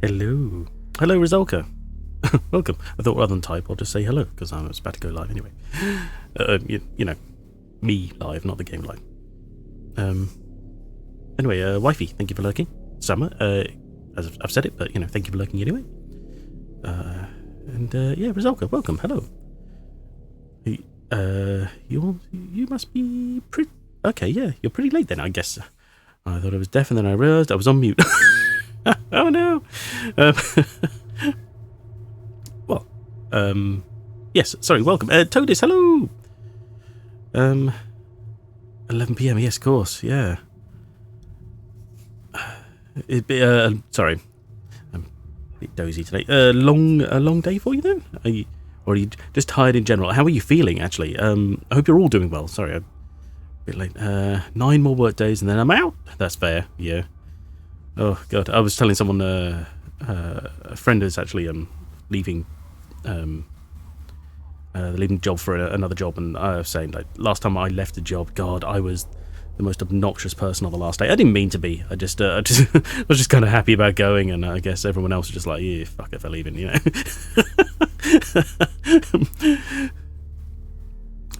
Hello. Hello, Rizalka. Welcome. I thought rather than type, I'll just say hello, because I'm about to go live anyway. You know, me live, not the game live. Anyway, wifey, thank you for lurking. Summer, as I've said it, but, thank you for lurking anyway. Yeah, Rizalka, welcome, hello. You must be pretty... Okay, yeah, you're pretty late then, I guess. I thought I was deaf and then I realised I was on mute. Oh no! Yes, sorry, welcome. Toadis, hello! 11 PM, yes, of course, yeah. Sorry. I'm a bit dozy today. A long day for you then? Or are you just tired in general? How are you feeling, actually? I hope you're all doing well. Sorry, I'm a bit late. 9 more work days and then I'm out. That's fair, yeah. Oh, God. I was telling someone, a friend is actually leaving the job for another job, and I was saying, like, last time I left the job, God, I was the most obnoxious person on the last day. I didn't mean to be. I was just kind of happy about going, and I guess everyone else was just like, yeah, fuck it for leaving,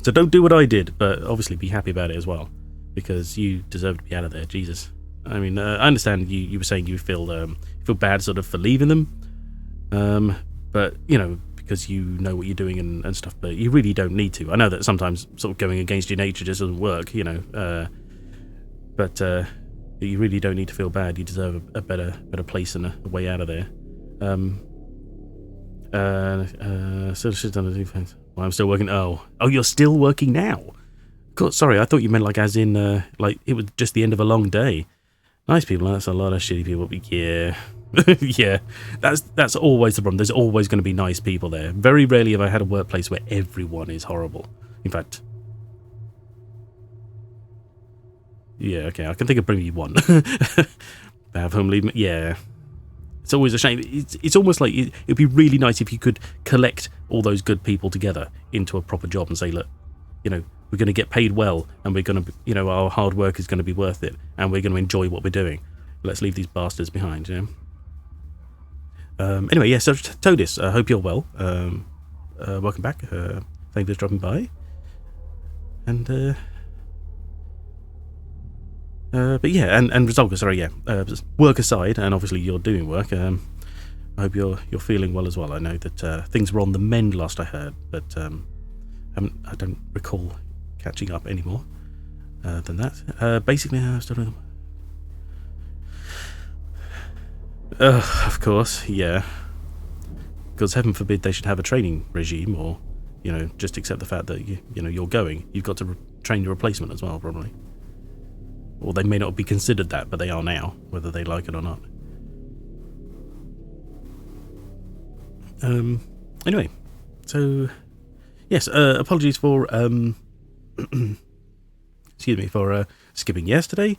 So don't do what I did, but obviously be happy about it as well, because you deserve to be out of there. Jesus. I mean, I understand you were saying you feel bad sort of for leaving them, but, because you know what you're doing and stuff, but you really don't need to. I know that sometimes sort of going against your nature just doesn't work, but you really don't need to feel bad. You deserve a better place and a way out of there. So she's done a few things. Well, I'm still working. Oh, you're still working now? God, sorry, I thought you meant like as in like it was just the end of a long day. Nice people, that's a lot of shitty people. Yeah. Yeah, that's always the problem. There's always going to be nice people there. Very rarely have I had a workplace where everyone is horrible. In fact, yeah, okay, I can think of maybe one. Have home leave. Yeah, it's always a shame. It's almost like it'd be really nice if you could collect all those good people together into a proper job and say, look, we're going to get paid well, and we're going to, our hard work is going to be worth it, and we're going to enjoy what we're doing. Let's leave these bastards behind, Anyway, yeah, so Toadis, I hope you're well. Welcome back. Thank you for dropping by. And, but yeah, and Rizalka, sorry, yeah. Work aside, and obviously you're doing work, I hope you're feeling well as well. I know that things were on the mend last I heard, but I don't recall catching up anymore than that. Basically, I was doing... of course, yeah. Because heaven forbid they should have a training regime, or, just accept the fact that, you're going. You've got to train your replacement as well, probably. Or they may not be considered that, but they are now, whether they like it or not. Anyway, so, yes, apologies for, excuse me, for skipping yesterday.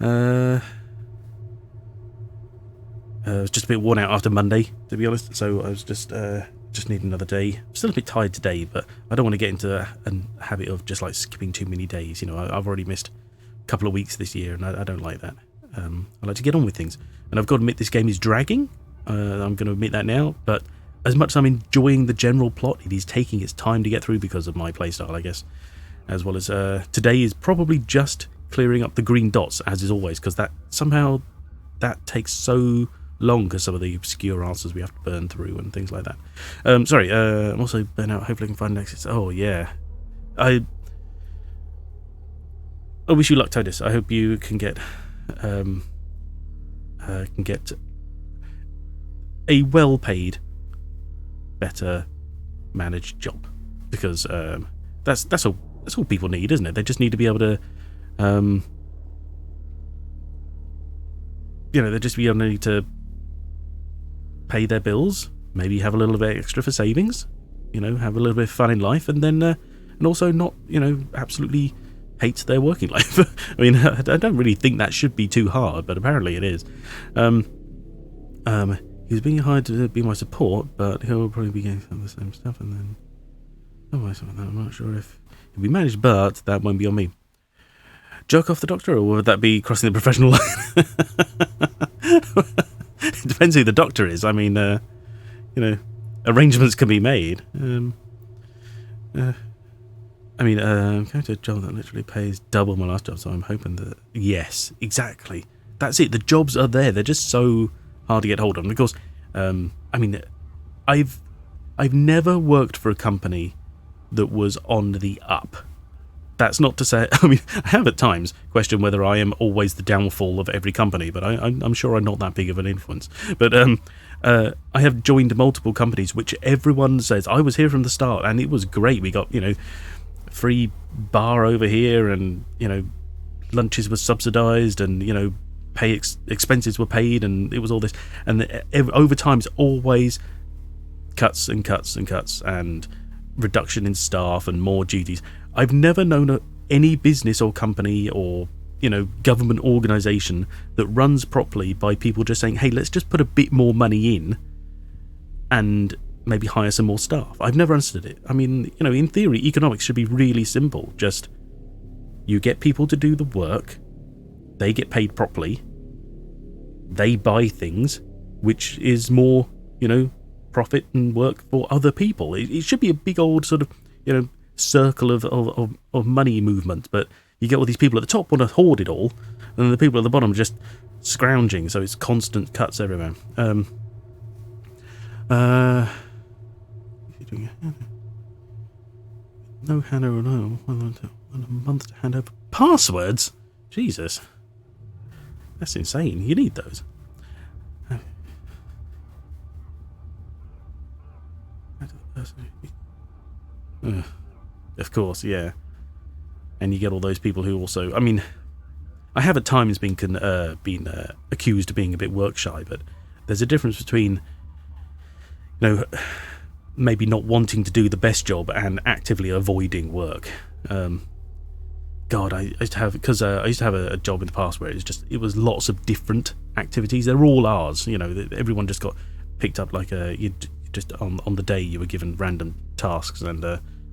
I was just a bit worn out after Monday, to be honest, so I was just need another day. I'm still a bit tired today, but I don't want to get into a habit of just like skipping too many days. I've already missed a couple of weeks this year, and I don't like that. I like to get on with things, and I've got to admit this game is dragging. I'm going to admit that now, but as much as I'm enjoying the general plot, it is taking its time to get through because of my playstyle, I guess, as well as today is probably just clearing up the green dots, as is always, because that takes so long because some of the obscure answers we have to burn through and things like that. Sorry, I'm also burnt out. Hopefully I can find an exit. Oh, yeah. I wish you luck, Toadis. I hope you can get a well-paid, better managed job, because that's all people need, isn't it? They just need to be able to they just need to pay their bills, maybe have a little bit extra for savings, have a little bit of fun in life, and then and also not, absolutely hate their working life. I mean, I don't really think that should be too hard, but apparently it is. He's being hired to be my support, but he'll probably be getting some of the same stuff, and then I'm not sure if it'll be managed, but that won't be on me. Jerk off the doctor, or would that be crossing the professional line? It depends who the doctor is. I mean, arrangements can be made. I'm going to a job that literally pays double my last job, so I'm hoping that... Yes, exactly. That's it. The jobs are there. They're just so hard to get hold of. And of course, I've never worked for a company that was on the up. That's not to say... I have at times questioned whether I am always the downfall of every company, but I'm sure I'm not that big of an influence. But I have joined multiple companies which everyone says, I was here from the start, and it was great. We got, free bar over here, and, lunches were subsidised, and, expenses were paid, and it was all this. And over time, it's always cuts and cuts and cuts, and reduction in staff and more duties. I've never known any business or company or government organisation that runs properly by people just saying, hey, let's just put a bit more money in and maybe hire some more staff. I've never understood it. In theory, economics should be really simple. Just you get people to do the work, they get paid properly, they buy things, which is more, profit and work for other people. It should be a big old sort of, circle of money movement, but you get all these people at the top want to hoard it all, and the people at the bottom are just scrounging, so it's constant cuts everywhere. No handover, no. 1 month to hand over passwords? Jesus. That's insane. You need those. Of course, yeah. And you get all those people who also... I have at times been accused of being a bit work shy, but there's a difference between, maybe not wanting to do the best job and actively avoiding work. God, I used to have a job in the past where it was lots of different activities. They're all ours, everyone just got picked up like you just on the day you were given random tasks, and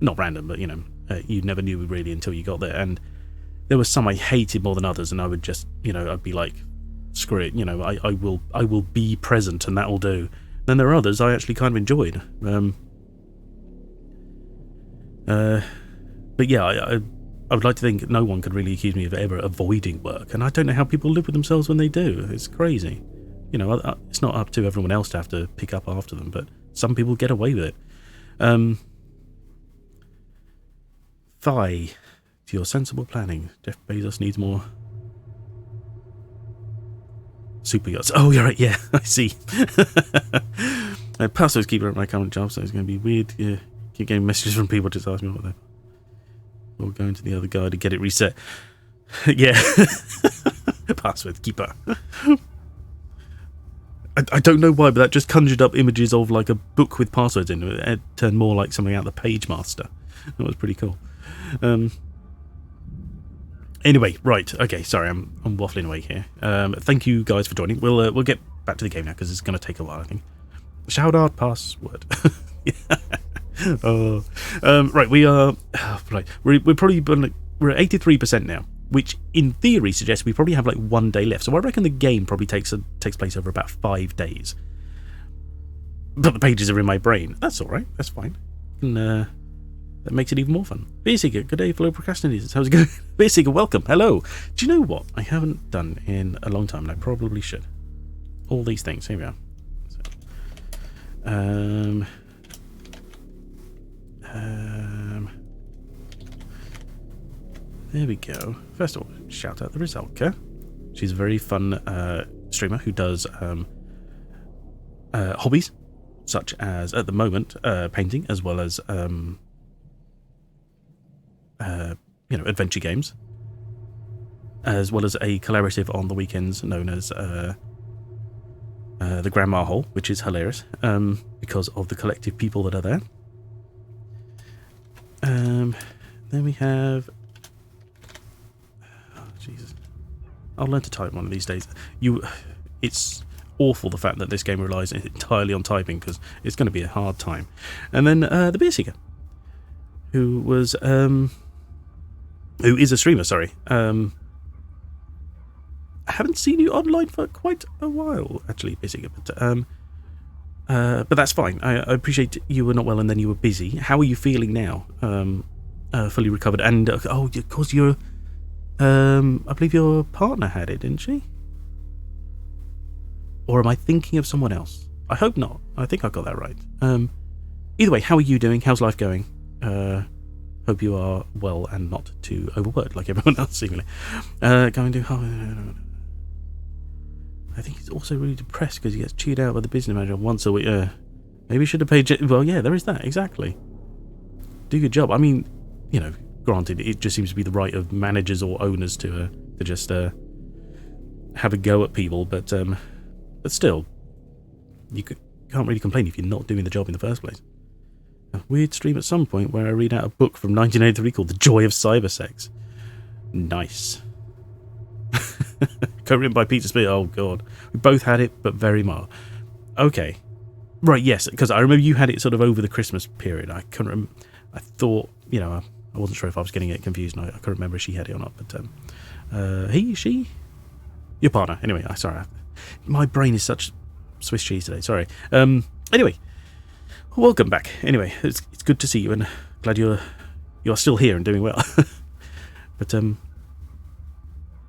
not random, but you never knew really until you got there. And there were some I hated more than others, and I would just I'd be like, screw it, I will be present, and that'll do. Then there are others I actually kind of enjoyed. But yeah, I would like to think no one could really accuse me of ever avoiding work, and I don't know how people live with themselves when they do. It's crazy. It's not up to everyone else to have to pick up after them, but some people get away with it. Phi, to your sensible planning, Jeff Bezos needs more super yachts. Oh, you're right, yeah, I see. Passwords keep up my current job, so it's going to be weird. Yeah, keep getting messages from people just asking me what they're... Or going to the other guy to get it reset. Yeah. Password keeper. I don't know why, but that just conjured up images of like a book with passwords in it. It turned more like something out of the Page Master. That was pretty cool. Anyway, right. Okay, sorry, I'm waffling away here. Thank you guys for joining. We'll get back to the game now because it's going to take a while, I think. Shout out password. Right, we are right. We're probably we're at 83% now, which in theory suggests we probably have like 1 day left. So I reckon the game probably takes place over about 5 days. But the pages are in my brain. That's all right. That's fine. And that makes it even more fun. Beerseeker, good day, fellow procrastinators. How's it going? Beerseeker, welcome. Hello. Do you know what I haven't done in a long time, and I probably should? All these things. Here we are. So, there we go. First of all, shout out the Rizalka. She's a very fun streamer who does hobbies, such as, at the moment, painting, as well as adventure games, as well as a collaborative on the weekends known as the Grandma Hole, which is hilarious because of the collective people that are there. Then we have... Oh, Jesus. I'll learn to type one of these days. It's awful the fact that this game relies entirely on typing, because it's going to be a hard time. And then the Beerseeker, who is a streamer, sorry, haven't seen you online for quite a while, actually, busy. But that's fine. I appreciate you were not well and then you were busy. How are you feeling now? Fully recovered? And, of course, I believe your partner had it, didn't she? Or am I thinking of someone else? I hope not. I think I got that right. Either way, how are you doing? How's life going? Hope you are well and not too overworked like everyone else, seemingly. Going to... I think he's also really depressed because he gets chewed out by the business manager once a week. Maybe should have paid... Well, yeah, there is that, exactly. Do a good job. I mean, granted, it just seems to be the right of managers or owners to just have a go at people, but still, you can't really complain if you're not doing the job in the first place. A weird stream at some point where I read out a book from 1983 called The Joy of Cybersex. Nice. Co-written by Peter Spear. Oh god, we both had it, but very mild. Okay, right, yes, because I remember you had it sort of over the Christmas period. I couldn't remember. I thought, I wasn't sure if I was getting it confused. I couldn't remember if she had it or not. But she, your partner. Anyway, sorry, my brain is such Swiss cheese today. Sorry. Anyway, welcome back. Anyway, it's good to see you, and glad you're still here and doing well. but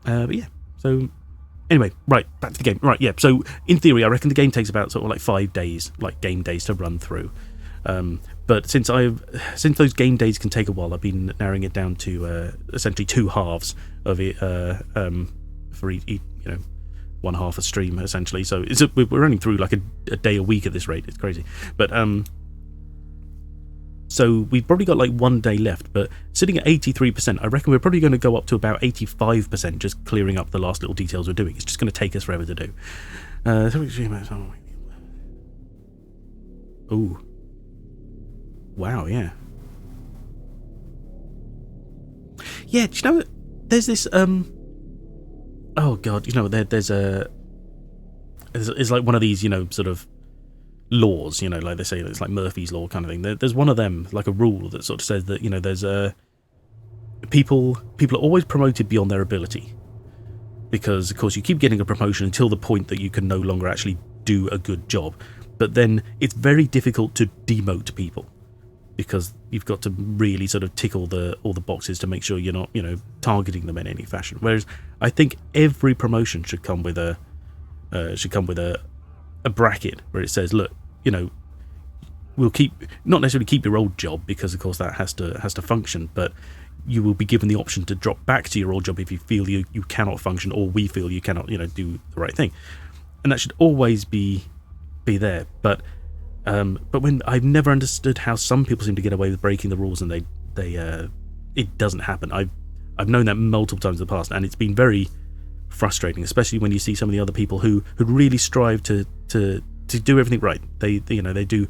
yeah. So anyway, right, back to the game. Right, yeah. So in theory, I reckon the game takes about sort of like 5 days, like game days, to run through. But since those game days can take a while, I've been narrowing it down to essentially 2 halves of it for each, one half a stream essentially. So we're running through like a day a week at this rate. It's crazy. But so we've probably got like 1 day left, but sitting at 83%, I reckon we're probably going to go up to about 85%, just clearing up the last little details we're doing. It's just going to take us forever to do. Ooh. Wow, yeah. Yeah, do you know, there's this, oh god, there's like one of these, sort of laws, like they say, it's like Murphy's Law kind of thing. There's one of them, like a rule that sort of says that, there's people are always promoted beyond their ability. Because, of course, you keep getting a promotion until the point that you can no longer actually do a good job. But then it's very difficult to demote people, because you've got to really sort of tick all the boxes to make sure you're not, targeting them in any fashion. Whereas I think every promotion should come with a bracket where it says, look, we'll not necessarily keep your old job, because of course that has to function, but you will be given the option to drop back to your old job if you feel you cannot function, or we feel you cannot, do the right thing. And that should always be there. But when I've never understood how some people seem to get away with breaking the rules, and they it doesn't happen. I've known that multiple times in the past, and it's been very frustrating, especially when you see some of the other people who really strive to do everything right. They do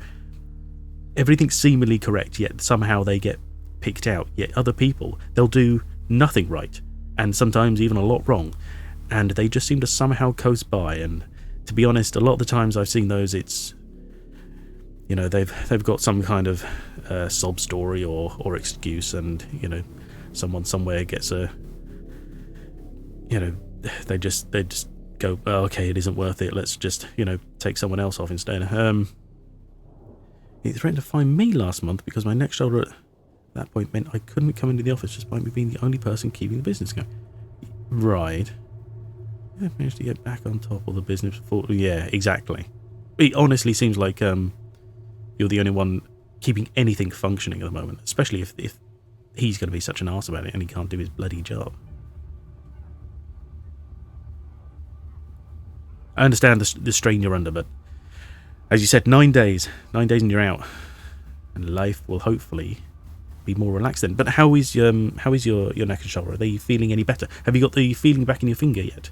everything seemingly correct, yet somehow they get picked out. Yet other people, they'll do nothing right, and sometimes even a lot wrong, and they just seem to somehow coast by. And to be honest, a lot of the times I've seen those, it's they've got some kind of sob story or excuse, and someone somewhere gets a they just go, oh, okay, it isn't worth it, let's just take someone else off instead. He threatened to fine me last month because my neck shoulder at that point meant I couldn't come into the office despite me being the only person keeping the business going. Right. I managed to get back on top of the business before. Yeah, exactly. It honestly seems like you're the only one keeping anything functioning at the moment, especially if he's going to be such an arse about it and he can't do his bloody job. I understand the strain you're under, but as you said, 9 days and you're out, and life will hopefully be more relaxed then. But how is your neck and shoulder? Are they feeling any better? Have you got the feeling back in your finger yet?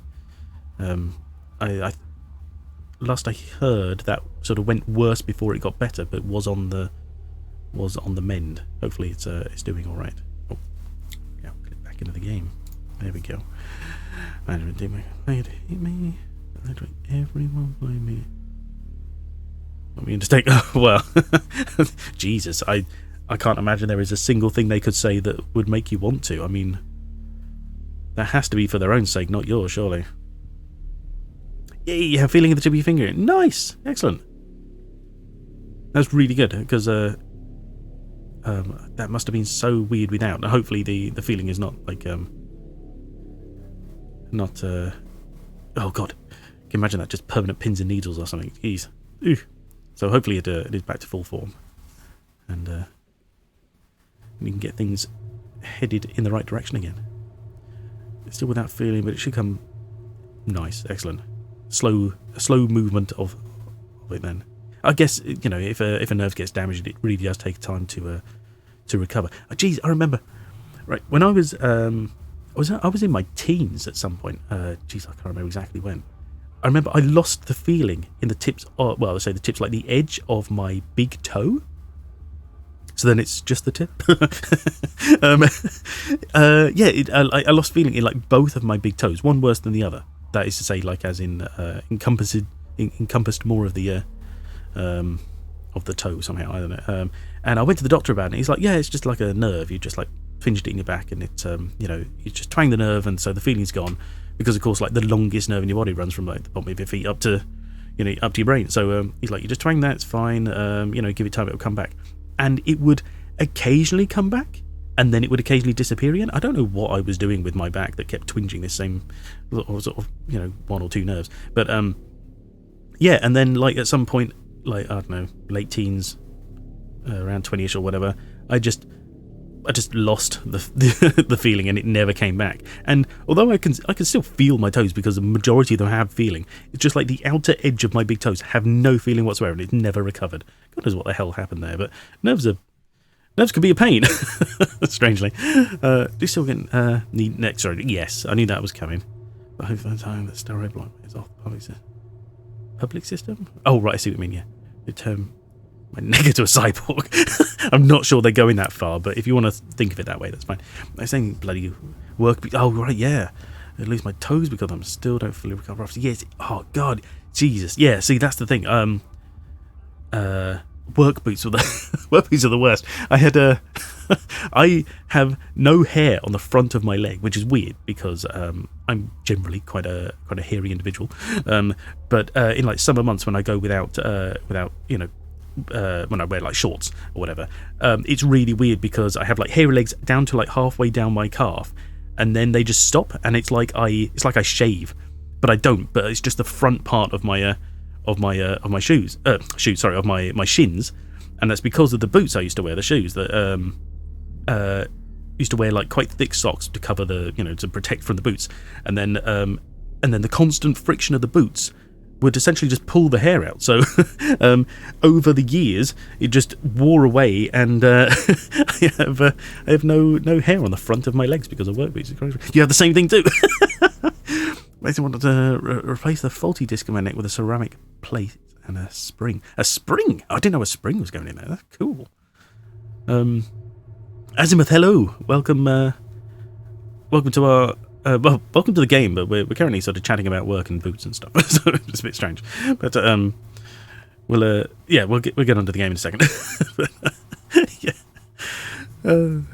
I last I heard that sort of went worse before it got better, but was on the mend. Hopefully it's doing all right. Oh, yeah, get back into the game. There we go. Management team made me. Everyone by me. Want me to take? Well, Jesus, I can't imagine there is a single thing they could say that would make you want to. I mean, that has to be for their own sake, not yours, surely. You have feeling at the tip of your finger. Nice, excellent. That's really good because that must have been so weird without. And hopefully the feeling is not like not. Oh god, can you imagine that, just permanent pins and needles or something? Jeez. Ooh. So hopefully it is back to full form, and you can get things headed in the right direction again. It's still without feeling, but it should come nice, excellent. A slow movement of it then. I guess, you know, if a nerve gets damaged, it really does take time to recover. Oh, geez, I remember. Right, when I was in my teens at some point. Geez, I can't remember exactly when. I remember I lost the feeling in the tips. Well, I would say the tips, like the edge of my big toe. So then it's just the tip. I lost feeling in like both of my big toes, one worse than the other. That is to say, like as in encompassed more of the toe somehow. I don't know. And I went to the doctor about it. He's like, yeah, it's just like a nerve. You just like pinched it in your back, and it's you just twang the nerve, and so the feeling's gone. Because of course, like the longest nerve in your body runs from like the bottom of your feet up to your brain. So he's like, you just twang that, it's fine. Give it time, it'll come back. And it would occasionally come back, and then it would occasionally disappear again. I don't know what I was doing with my back that kept twinging this same sort of one or two nerves. But and then like at some point, like I don't know, late teens, around 20ish or whatever, I just lost the feeling, and it never came back. And although I can still feel my toes because the majority of them have feeling, it's just like the outer edge of my big toes have no feeling whatsoever, and it's never recovered. God knows what the hell happened there, but nerves can be a pain. Strangely, do you still get need next? Sorry, yes, I knew that was coming. But hopefully, the time that steroid block is off the public system. Oh right, I see what you mean. Yeah, the term. My nigger to a cyborg. I'm not sure they're going that far, but if you want to think of it that way, that's fine. I'm saying bloody work. Oh, right, yeah. I lose my toes because I still don't fully recover after. Yes. Oh, God. Jesus. Yeah, see, that's the thing. Work boots are the worst. I have no hair on the front of my leg, which is weird because I'm generally quite a hairy individual. But in like summer months when I go without when I wear like shorts or whatever, it's really weird because I have like hairy legs down to like halfway down my calf, and then they just stop, and it's like I shave, but I don't. But it's just the front part of my shins, and that's because of the boots I used to wear, the shoes that used to wear like quite thick socks to cover to protect from the boots, and then the constant friction of the boots would essentially just pull the hair out. So over the years, it just wore away, and I have no hair on the front of my legs because of work boots. You have the same thing too. Basically wanted to replace the faulty disc in my neck with a ceramic plate and a spring. A spring? I didn't know a spring was going in there. That's cool. Azimuth, hello. Welcome to our... welcome to the game, but we're currently sort of chatting about work and boots and stuff, so it's a bit strange. But we'll get onto the game in a second.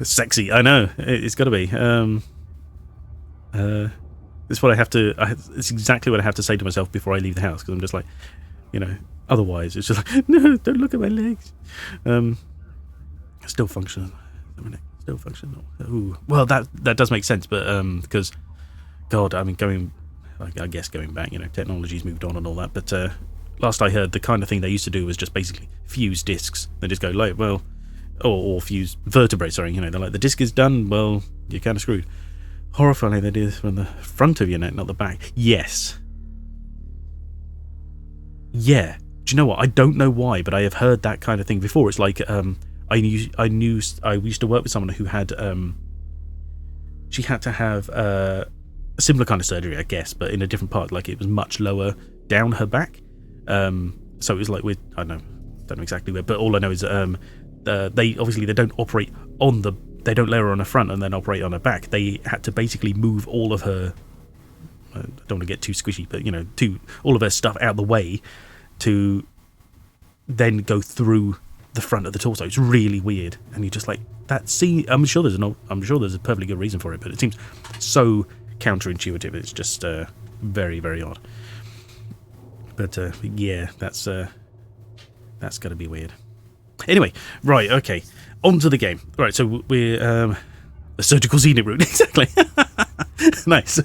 Sexy, I know it's got to be. It's what I have to. It's exactly what I have to say to myself before I leave the house, because I'm just like, otherwise it's just like, no, don't look at my legs. Still functional. Still functional. Ooh. Well, that does make sense, but because, God, I mean, going back, technology's moved on and all that. But last I heard, the kind of thing they used to do was just basically fuse discs. They just go like, well, or fuse vertebrae. Sorry, they're like, the disc is done. Well, you're kind of screwed. Horrifying, they do this from the front of your neck, not the back. Yes. Yeah. Do you know what? I don't know why, but I have heard that kind of thing before. It's like I used to work with someone who had she had to have a similar kind of surgery, I guess, but in a different part. Like it was much lower down her back. So it was like I don't know exactly where, but all I know is they don't operate on they don't lay her on her front and then operate on her back. They had to basically move all of her. I don't want to get too squishy, but all of her stuff out of the way to then go through the front of the torso. It's really weird, and you're just like that. See, I'm sure there's a perfectly good reason for it, but it seems so counterintuitive. It's just very, very odd. But yeah, that's got to be weird. Anyway, right, okay, on to the game. Right, so we're the surgical scenic route, exactly. Nice.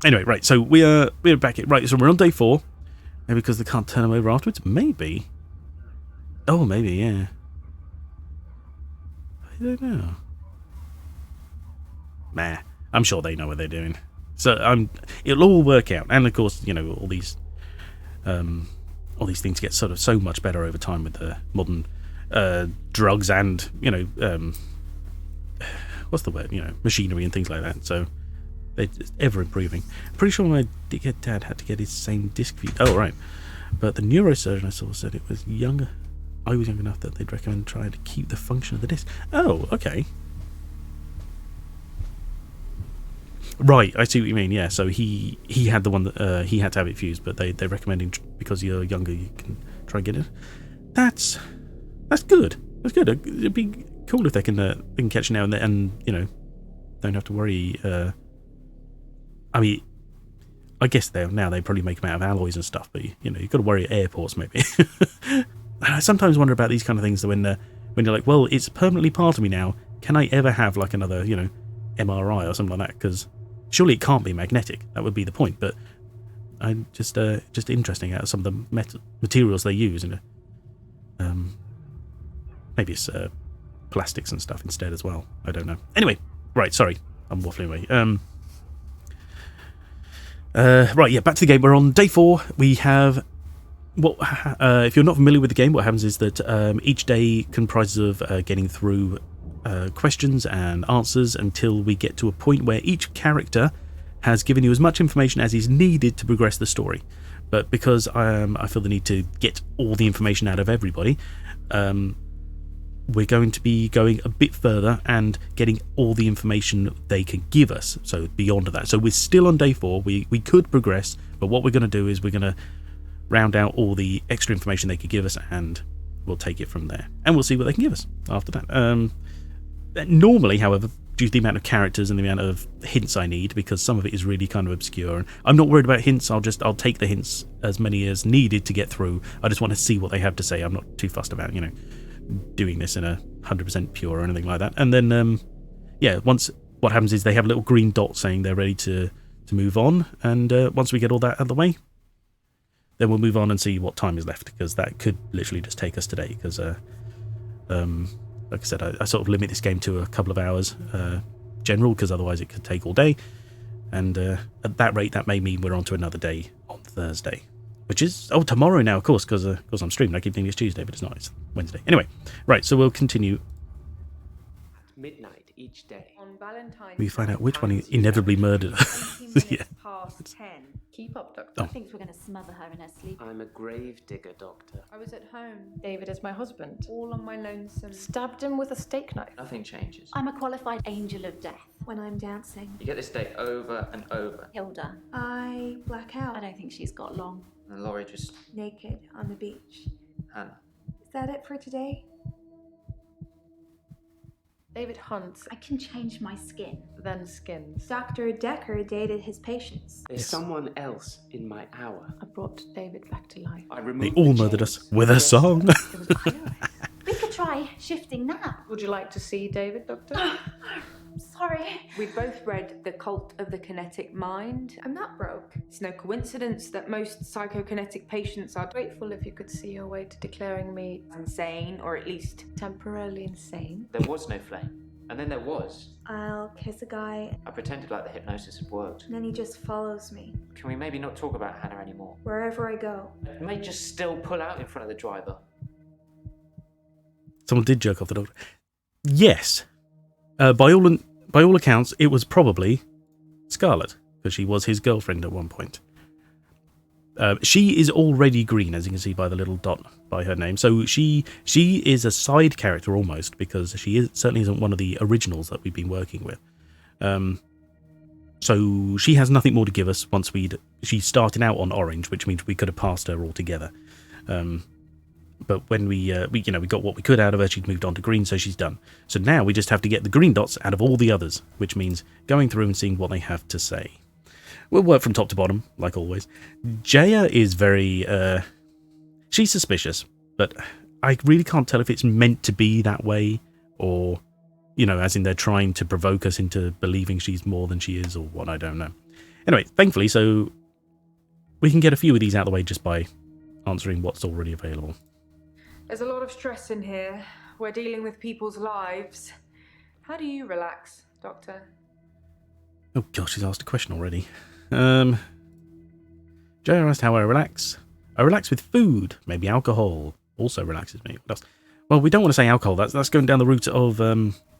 Anyway, right, so we're back at, right, so we're on day 4. Maybe because they can't turn them over afterwards? Maybe. Oh, maybe, yeah. I don't know. Nah, I'm sure they know what they're doing. So it'll all work out. And of course, you know, all these things get sort of so much better over time with the modern drugs and, you know, what's the word? You know, machinery and things like that. So it's ever improving. Pretty sure my dad had to get his same disc view. Oh, right. But the neurosurgeon I saw said it was younger. I was young enough that they'd recommend trying to keep the function of the disc. Oh, okay. Right, I see what you mean. Yeah, so he had the one that he had to have it fused, but they're recommending because you're younger, you can try and get it. That's good. That's good. It'd be cool if they can catch it now and you know, don't have to worry. I mean, I guess they probably make them out of alloys and stuff, but you know, you've got to worry at airports maybe. I sometimes wonder about these kind of things when you're like, well, it's permanently part of me now. Can I ever have like another, you know, MRI or something like that? Because surely it can't be magnetic. That would be the point. But I'm just interesting out of some of the materials they use. You know, maybe it's plastics and stuff instead as well. I don't know. Anyway, right. Sorry, I'm waffling away. Right. Yeah. Back to the game. We're on day 4. We have. Well, if you're not familiar with the game, what happens is that each day comprises of getting through questions and answers until we get to a point where each character has given you as much information as is needed to progress the story. But because I feel the need to get all the information out of everybody, we're going to be going a bit further and getting all the information they can give us, so beyond that. So we're still on day 4. We could progress, but what we're going to do is we're going to round out all the extra information they could give us, and we'll take it from there. And we'll see what they can give us after that. Normally, however, due to the amount of characters and the amount of hints I need, because some of it is really kind of obscure, and I'm not worried about hints. I'll take the hints as many as needed to get through. I just want to see what they have to say. I'm not too fussed about, you know, doing this in a 100% pure or anything like that. And then, yeah, once what happens is they have a little green dot saying they're ready to move on. And once we get all that out of the way, then we'll move on and see what time is left, because that could literally just take us today. Because, like I said, I sort of limit this game to a couple of hours general, because otherwise it could take all day. And at that rate, that may mean we're on to another day on Thursday, which is tomorrow now, of course, because I'm streaming. I keep thinking it's Tuesday, but it's not. It's Wednesday. Anyway, right. So we'll continue. At midnight each day. On Valentine's We find out which one inevitably murdered her. Yeah. Past 10. Keep up, Doctor. Oh. I think we're going to smother her in her sleep. I'm a grave digger, Doctor. I was at home. David is my husband. All on my lonesome. Stabbed him with a steak knife. Nothing changes. I'm a qualified angel of death. When I'm dancing, You get this day over and over. Hilda, I black out, I don't think she's got long. And Laurie just... naked on the beach. Hannah. Is that it for today? David hunts, I can change my skin. then skins. Dr. Dekker dated his patients. There's someone else in my hour. I brought David back to life. I They removed all the murdered chains. us with a song. It was glorious. We could try shifting now. Would you like to see David, Doctor? Sorry. We both read The Cult of the Kinetic Mind. I'm not broke. It's no coincidence that most psychokinetic patients are Grateful if you could see your way to declaring me insane, or at least temporarily insane. There was no flame. And then there was. I'll kiss a guy, I pretended like the hypnosis had worked. and then he just follows me Can we maybe not talk about Hannah anymore? wherever I go. I may just still pull out in front of the driver. Someone did jerk off the doctor. Yes. By all accounts, it was probably Scarlett, because she was his girlfriend at one point. She is already green, as you can see by the little dot by her name. So she is a side character almost, because she certainly isn't one of the originals that we've been working with. So she has nothing more to give us once she's starting out on orange, which means we could have passed her altogether. But when we got what we could out of her, she'd moved on to green, so she's done. So now we just have to get the green dots out of all the others, which means going through and seeing what they have to say. we'll work from top to bottom, like always. Jaya is very... she's suspicious, but I really can't tell if it's meant to be that way, or, you know, as in they're trying to provoke us into believing she's more than she is, or what, I don't know. Anyway, thankfully, so we can get a few of these out of the way just by answering what's already available. There's a lot of stress in here. We're dealing with people's lives. How do you relax, Doctor? Oh gosh, he's asked a question already. Jaya asked how I relax. I relax with food, maybe alcohol. Also relaxes me. What else? Well, we don't want to say alcohol. That's going down the route of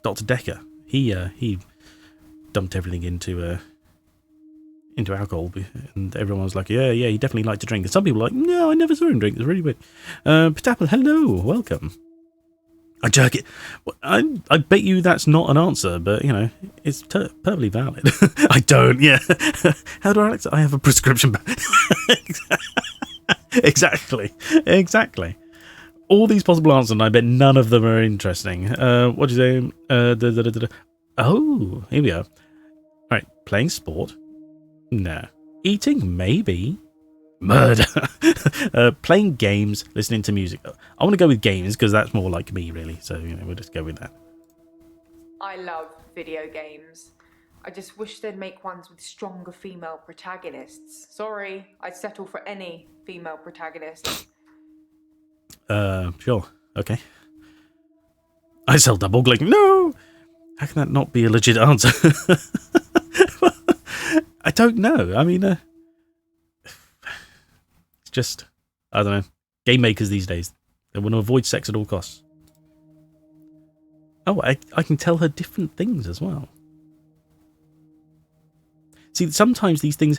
Dr. Dekker. He dumped everything into alcohol, and everyone was like, yeah, he definitely liked to drink. And some people were like, no, I never saw him drink. It's really weird. Patapple, hello, welcome. I jerk it. I bet you that's not an answer, but, you know, it's perfectly valid. I don't, yeah. How do I relax? I have a prescription. Exactly. All these possible answers, and I bet none of them are interesting. What do you say? Oh, here we are. All right, playing sport? No. Eating? Maybe. Murder. Playing games, listening to music. I want to go with games because that's more like me, really. So, you know, we'll just go with that. I love video games. I just wish they'd make ones with stronger female protagonists. Sorry, I'd settle for any female protagonist. Sure. Okay. I sell double click. No! How can that not be a legit answer? I don't know. I mean, it's just, I don't know. Game makers these days, they want to avoid sex at all costs. Oh, I can tell her different things as well. See, sometimes these things...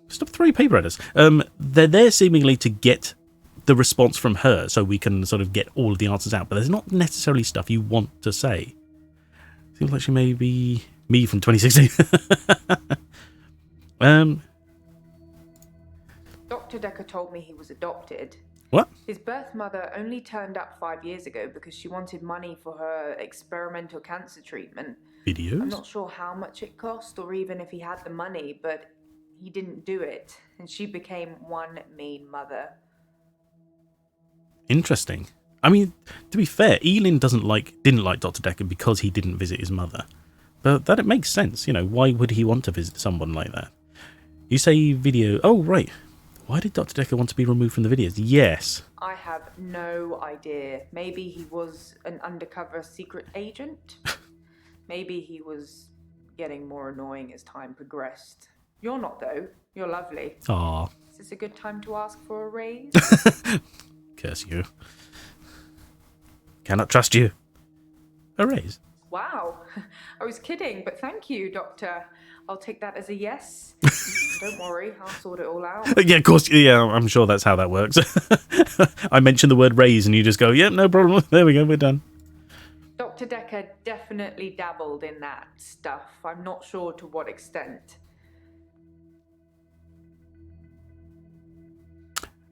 Stop throwing paper at us. They're there seemingly to get the response from her, so we can sort of get all of the answers out. But there's not necessarily stuff you want to say. Seems like she may be me from 2016. Dr. Dekker told me he was adopted. What? His birth mother only turned up 5 years ago because she wanted money for her experimental cancer treatment. Videos? I'm not sure how much it cost or even if he had the money, but he didn't do it, and she became one mean mother. Interesting. I mean, to be fair, Elin didn't like Dr. Dekker because he didn't visit his mother. But that it makes sense, you know, why would he want to visit someone like that? You say video... Oh, right. Why did Dr. Dekker want to be removed from the videos? Yes. I have no idea. Maybe he was an undercover secret agent? Maybe he was getting more annoying as time progressed. You're not, though. You're lovely. Aw. Is this a good time to ask for a raise? Curse you. Cannot trust you. A raise. Wow. I was kidding, but thank you, Doctor. I'll take that as a yes. Don't worry, I'll sort it all out. Yeah, of course. Yeah, I'm sure that's how that works. I mentioned the word raise and you just go, yep, no problem. There we go, we're done. Dr. Dekker definitely dabbled in that stuff. I'm not sure to what extent.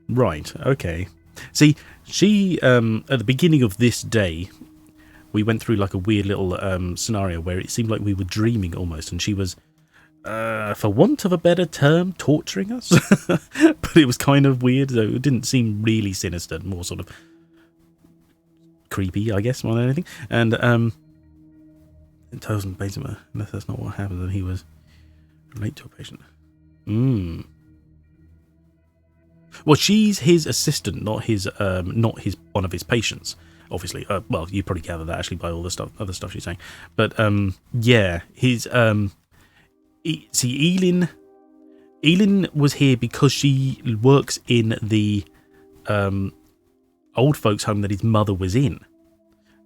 Right, okay. See, she, at the beginning of this day, we went through like a weird little scenario where it seemed like we were dreaming almost, and she was, for want of a better term, torturing us. But it was kind of weird, though. It didn't seem really sinister, more sort of creepy, I guess, more than anything. And, it tells him basically, unless that's not what happened, and he was late to a patient. Well, she's his assistant, not his one of his patients. Obviously, well, you probably gather that actually by all the other stuff she's saying. But yeah, his see, Elin was here because she works in the old folks' home that his mother was in.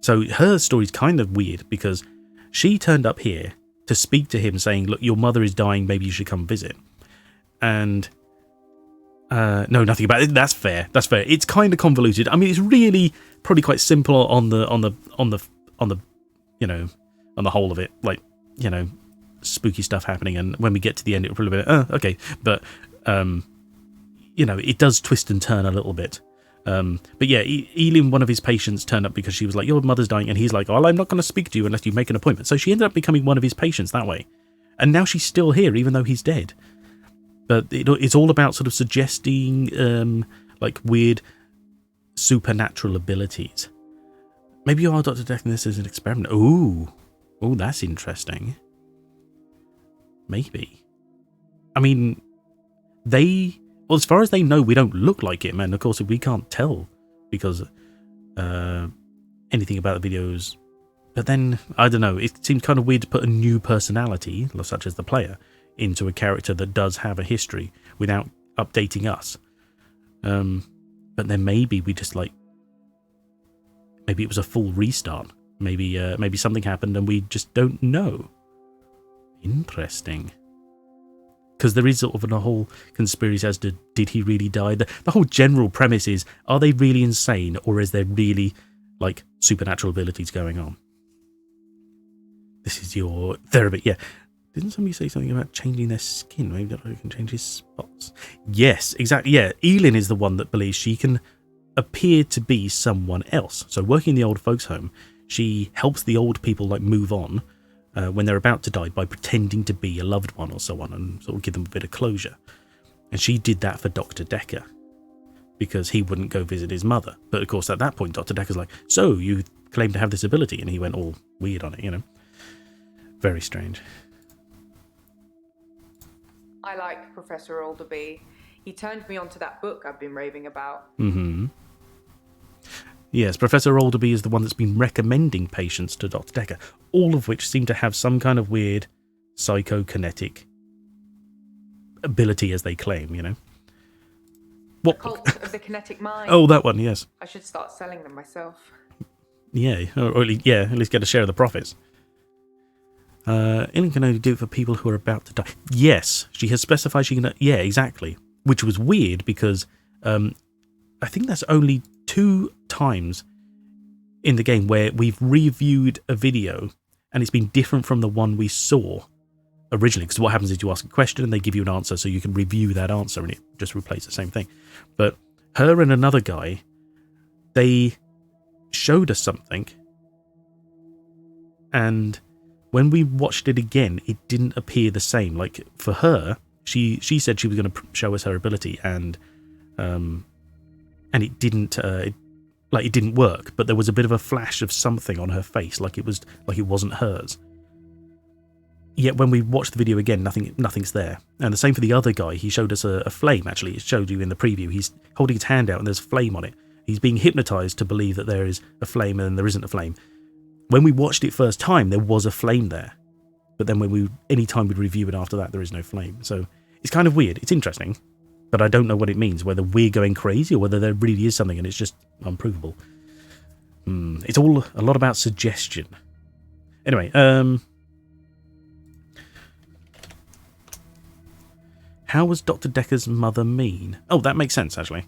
So her story's kind of weird because she turned up here to speak to him, saying, "Look, your mother is dying. Maybe you should come visit." And no, nothing about it. That's fair. That's fair. It's kind of convoluted. I mean, it's really probably quite simple on the you know, on the whole of it. Like, you know, spooky stuff happening, and when we get to the end, it'll probably be okay. But you know, it does twist and turn a little bit. But yeah, Elin, one of his patients, turned up because she was like, "Your mother's dying," and he's like, "Well, I'm not going to speak to you unless you make an appointment." So she ended up becoming one of his patients that way, And now she's still here, even though he's dead. But it's all about sort of suggesting like weird supernatural abilities. Maybe you are Dr. Dekker and this is an experiment. Ooh, that's interesting. Maybe. I mean, as far as they know, we don't look like him, and of course we can't tell because anything about the videos. But then, I don't know, it seems kind of weird to put a new personality, such as the player, into a character that does have a history without updating us. But then maybe we just maybe it was a full restart. Maybe something happened and we just don't know. Interesting. Because there is sort of a whole conspiracy as to did he really die? The whole general premise is, are they really insane or is there really supernatural abilities going on? This is your therapy. Yeah. Didn't somebody say something about changing their skin? Maybe they can change his spots. Yes, exactly. Yeah, Elin is the one that believes she can appear to be someone else. So working in the old folks' home, she helps the old people move on when they're about to die by pretending to be a loved one or so on and sort of give them a bit of closure. And she did that for Dr. Dekker because he wouldn't go visit his mother. But of course, at that point, Dr. Dekker's like, so you claim to have this ability? And he went all weird on it, Very strange. I like Professor Alderby. He turned me onto that book I've been raving about. Mm-hmm. Yes, Professor Alderby is the one that's been recommending patients to Dr. Dekker, all of which seem to have some kind of weird psychokinetic ability, as they claim, What? The Cult of the Kinetic Mind. Oh, that one, yes. I should start selling them myself. Yeah, or at least get a share of the profits. Elin can only do it for people who are about to die. Yes, she has specified she can... Yeah, exactly. Which was weird because I think that's only 2 times in the game where we've reviewed a video and it's been different from the one we saw originally. Because what happens is you ask a question and they give you an answer, so you can review that answer and it just replays the same thing. But her and another guy, they showed us something, and when we watched it again, it didn't appear the same. For her, she said she was going to show us her ability, and it didn't it didn't work. But there was a bit of a flash of something on her face, it wasn't hers. Yet when we watched the video again, nothing's there. And the same for the other guy. He showed us a flame. Actually, it showed you in the preview. He's holding his hand out, and there's flame on it. He's being hypnotized to believe that there is a flame, and then there isn't a flame. When we watched it first time, there was a flame there. But then any time we'd review it after that, there is no flame. So it's kind of weird. It's interesting, but I don't know what it means, whether we're going crazy or whether there really is something and it's just unprovable. It's all a lot about suggestion. Anyway, how was Dr. Dekker's mother mean? Oh, that makes sense, actually.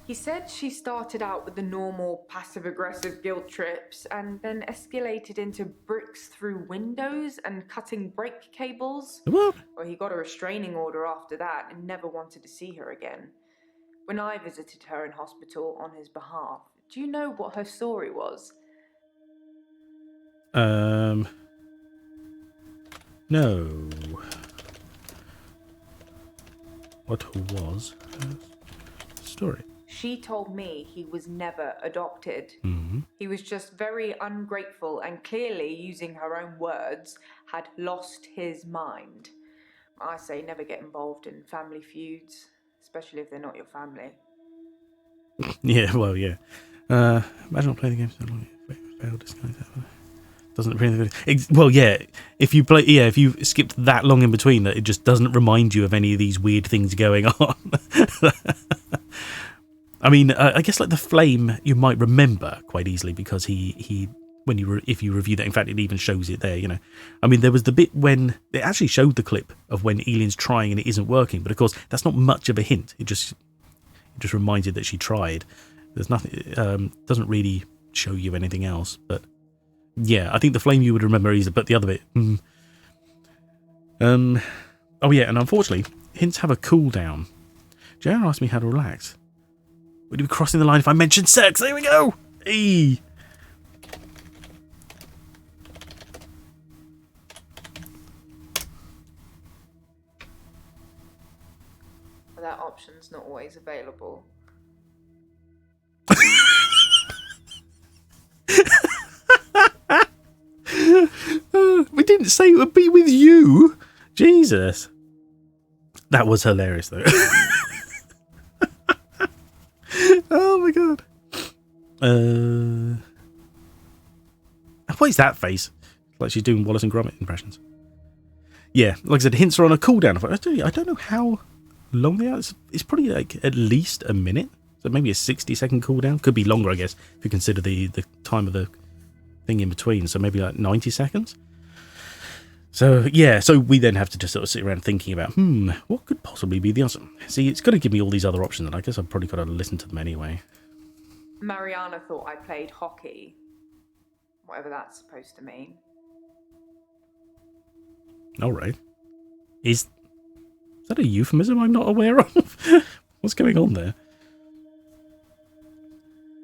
He said she started out with the normal passive-aggressive guilt trips and then escalated into bricks through windows and cutting brake cables. What? Well, he got a restraining order after that and never wanted to see her again. When I visited her in hospital on his behalf, do you know what her story was? No. What was her story? She told me he was never adopted. Mm-hmm. He was just very ungrateful and clearly, using her own words, had lost his mind. I say never get involved in family feuds, especially if they're not your family. Yeah, well, yeah. Imagine not playing the game so long. Failed disguise. Doesn't really. Well, yeah. If you skipped that long in between, that it just doesn't remind you of any of these weird things going on. I mean, I guess the flame you might remember quite easily because if you review that, in fact, it even shows it there. I mean, there was the bit when it actually showed the clip of when Elin's trying and it isn't working, but of course that's not much of a hint. It just reminds you that she tried. There's nothing. Doesn't really show you anything else, but. Yeah, I think the flame you would remember easily, but the other bit... Oh yeah, and unfortunately, hints have a cooldown. JR asked me how to relax. Would you be crossing the line if I mentioned sex? There we go! Eee. That option's not always available. We didn't say it would be with you. Jesus. That was hilarious, though. Oh, my God. What is that face? Like she's doing Wallace and Gromit impressions. Yeah, like I said, hints are on a cooldown. I don't know how long they are. It's probably like at least a minute. So maybe a 60-second cooldown. Could be longer, I guess, if you consider the time of the thing in between. So maybe like 90 seconds. So, yeah, so we then have to just sort of sit around thinking about, what could possibly be the answer? See, it's going to give me all these other options, and I guess I've probably got to listen to them anyway. Mariana thought I played hockey. Whatever that's supposed to mean. All right. Is that a euphemism I'm not aware of? What's going on there?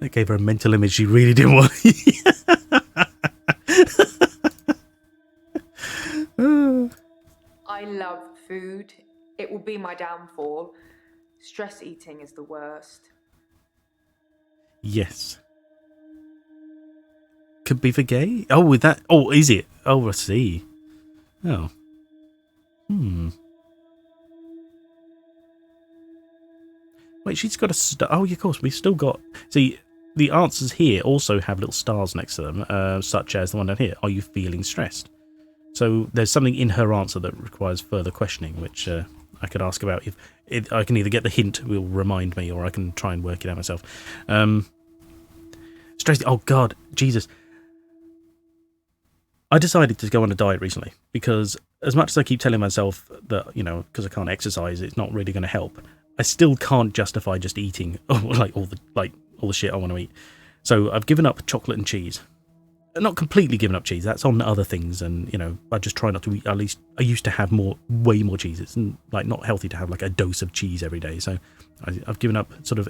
That gave her a mental image she really didn't want. I love food. It will be my downfall. Stress eating is the worst. Yes. Could be for gay? Oh, with that. Oh, is it? Oh, I see. Oh. Wait, she's got a star. Oh, yeah, of course. We've still got. See, the answers here also have little stars next to them, such as the one down here. Are you feeling stressed? So there's something in her answer that requires further questioning, which I could ask about. If I can either get the hint, will remind me, or I can try and work it out myself. Stressed. Oh, God. Jesus. I decided to go on a diet recently because as much as I keep telling myself that, because I can't exercise, it's not really going to help, I still can't justify just eating all the shit I want to eat. So I've given up chocolate and cheese. Not completely given up cheese. That's on other things, and I just try not to eat. At least I used to have way more cheese. It's not healthy to have like a dose of cheese every day. So I've given up sort of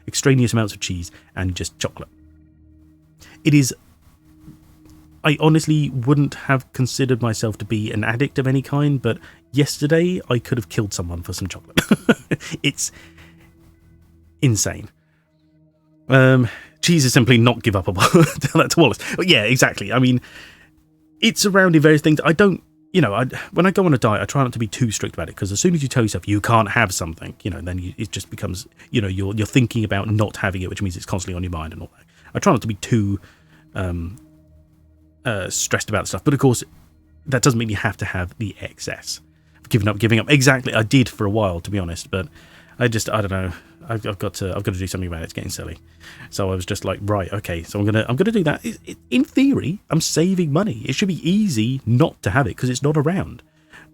extraneous amounts of cheese and just chocolate. It is. I honestly wouldn't have considered myself to be an addict of any kind, but yesterday I could have killed someone for some chocolate. It's insane. Cheese is simply not give up. Tell that to Wallace. But yeah, exactly. I mean, it's surrounding various things. I don't, when I go on a diet, I try not to be too strict about it, because as soon as you tell yourself you can't have something, then it just becomes, you're thinking about not having it, which means it's constantly on your mind and all that. I try not to be too stressed about stuff, but of course that doesn't mean you have to have the excess. Giving up. Exactly. I did for a while, to be honest, but I don't know. I've got to do something about it. It's getting silly. So I was just like, right, okay. So I'm gonna do that. In theory, I'm saving money. It should be easy not to have it because it's not around.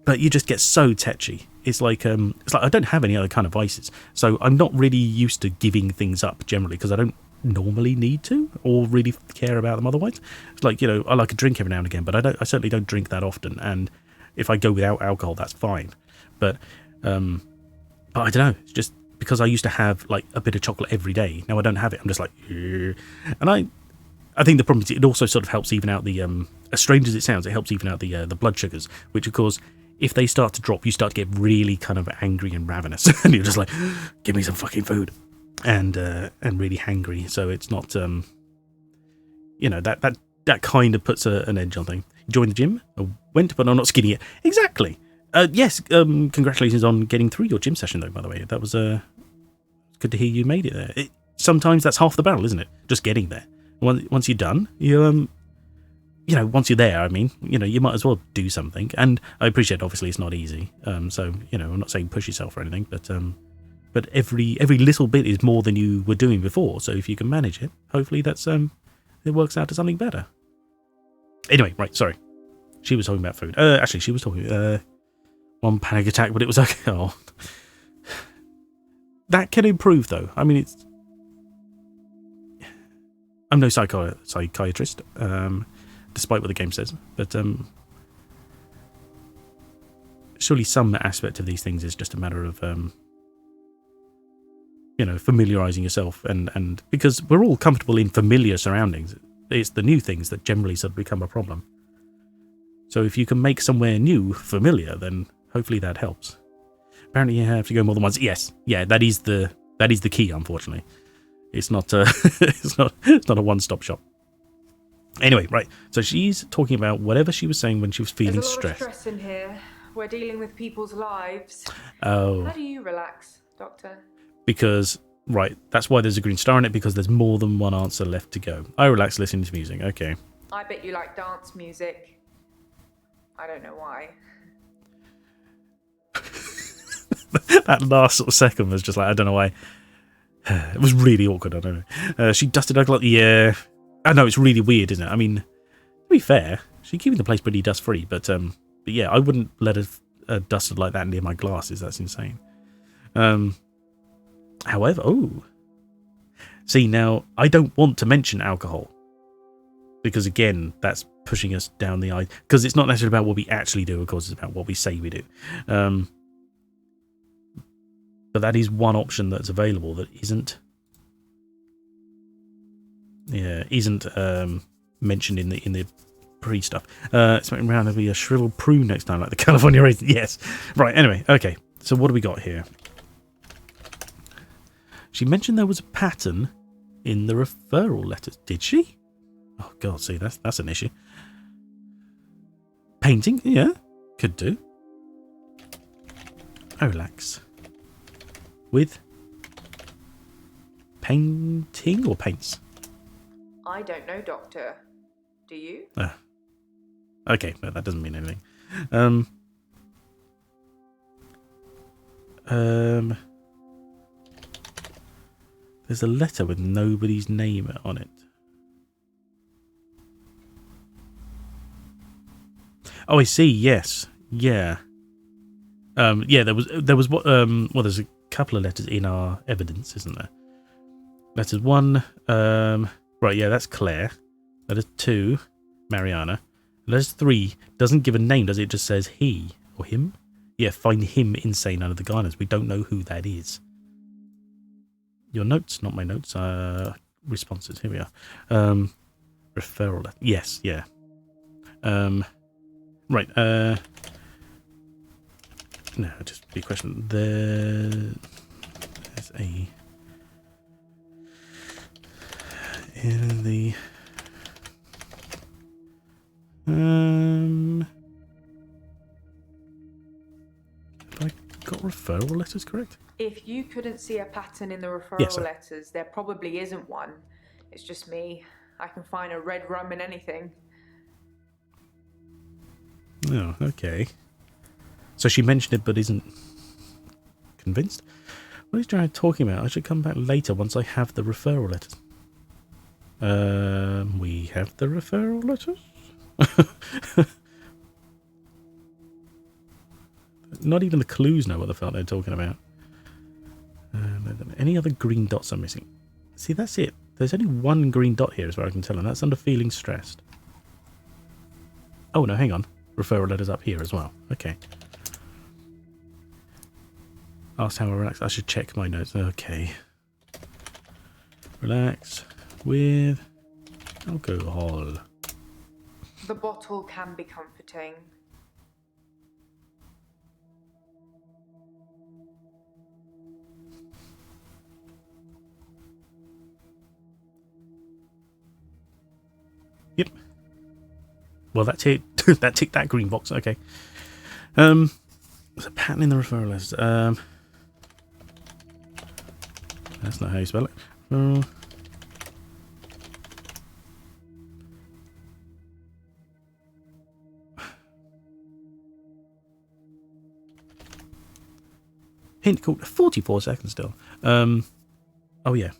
But you just get so tetchy. It's like I don't have any other kind of vices, so I'm not really used to giving things up generally because I don't normally need to or really care about them otherwise. It's like, I like a drink every now and again, but I certainly don't drink that often, and if I go without alcohol, that's fine. But I don't know, it's just because I used to have like a bit of chocolate every day. Now I don't have it. I'm just like, and I think the problem is it also sort of helps even out the as strange as it sounds, it helps even out the blood sugars, which of course if they start to drop, you start to get really kind of angry and ravenous and you're just like, give me some fucking food. And really hangry, so it's not that kind of puts an edge on thing. You joined the gym? I went, but I'm not skinny yet. Exactly. Yes. Congratulations on getting through your gym session, though. By the way, that was good to hear you made it there. Sometimes that's half the battle, isn't it? Just getting there. Once you're done, once you're there, I mean, you might as well do something. And I appreciate, obviously, it's not easy. So I'm not saying push yourself or anything, but every little bit is more than you were doing before. So if you can manage it, hopefully that's it works out to something better. Anyway, right, sorry. She was talking about food. Actually, she was talking one panic attack, but it was okay. Oh. That can improve, though. I mean, I'm no psychiatrist, despite what the game says, but surely some aspect of these things is just a matter of familiarizing yourself, and because we're all comfortable in familiar surroundings, it's the new things that generally sort of become a problem. So if you can make somewhere new familiar, then hopefully that helps. Apparently you have to go more than once. Yes, yeah, that is the key. Unfortunately, it's not it's not a one-stop shop. Anyway, right. So she's talking about whatever she was saying when she was feeling There's a lot stressed. of stress in here. We're dealing with people's lives. Oh, How do you relax, Doctor? because right, that's why there's a green star in it, because there's more than one answer left to go. I relax listening to music. Okay. I bet you like dance music. I don't know why. That last sort of second was just like, I don't know why. It was really awkward. I don't know. She dusted her clock. Yeah, I know, it's really weird, isn't it? I mean, to be fair, she's keeping the place pretty dust free, but yeah, I wouldn't let a dusted like that near my glasses. That's insane. However, see, now I don't want to mention alcohol, because again, that's pushing us down the eye, because it's not necessarily about what we actually do, of course, it's about what we say we do. But that is one option that's available that isn't mentioned in the pre stuff. Expecting around to be a shriveled prune next time, like the California raisin. Yes, right. Anyway, okay. So what do we got here? She mentioned there was a pattern in the referral letters. Did she? Oh God, see, that's an issue. Painting, yeah, could do. Relax. With painting or paints? I don't know, Doctor. Do you? Okay, no, that doesn't mean anything. There's a letter with nobody's name on it. Oh, I see. Yes. Yeah. Yeah. There was what? Well, there's a couple of letters in our evidence, isn't there? Letters 1. Right. Yeah, that's Claire. Letter 2, Mariana. Letter 3 doesn't give a name, does it? It just says he or him. Yeah. Find him insane under the guidance. We don't know who that is. Your notes, not my notes. Responses. Here we are. Referral letter. Yes. Yeah. Right. No, just be a question. There's a in the have I got referral letters correct? If you couldn't see a pattern in the referral Yes, sir. letters, there probably isn't one. It's just me. I can find a red rum in anything. Oh, okay. So she mentioned it but isn't convinced? What is Jared talking about? I should come back later once I have the referral letters. We have the referral letters? Not even the clues know what the fuck they're talking about. Any other green dots I'm missing? See, that's it. There's only one green dot here as far as I can tell, and that's under feeling stressed. Oh, no, hang on. Referral letters up here as well. Okay. Asked how I relax. I should check my notes. Okay. Relax with alcohol. The bottle can be comforting. Yep. Well, that's it. That ticked that green box. Okay. There's a pattern in the referral list. That's not how you spell it. Hint called 44 seconds still. Oh yeah.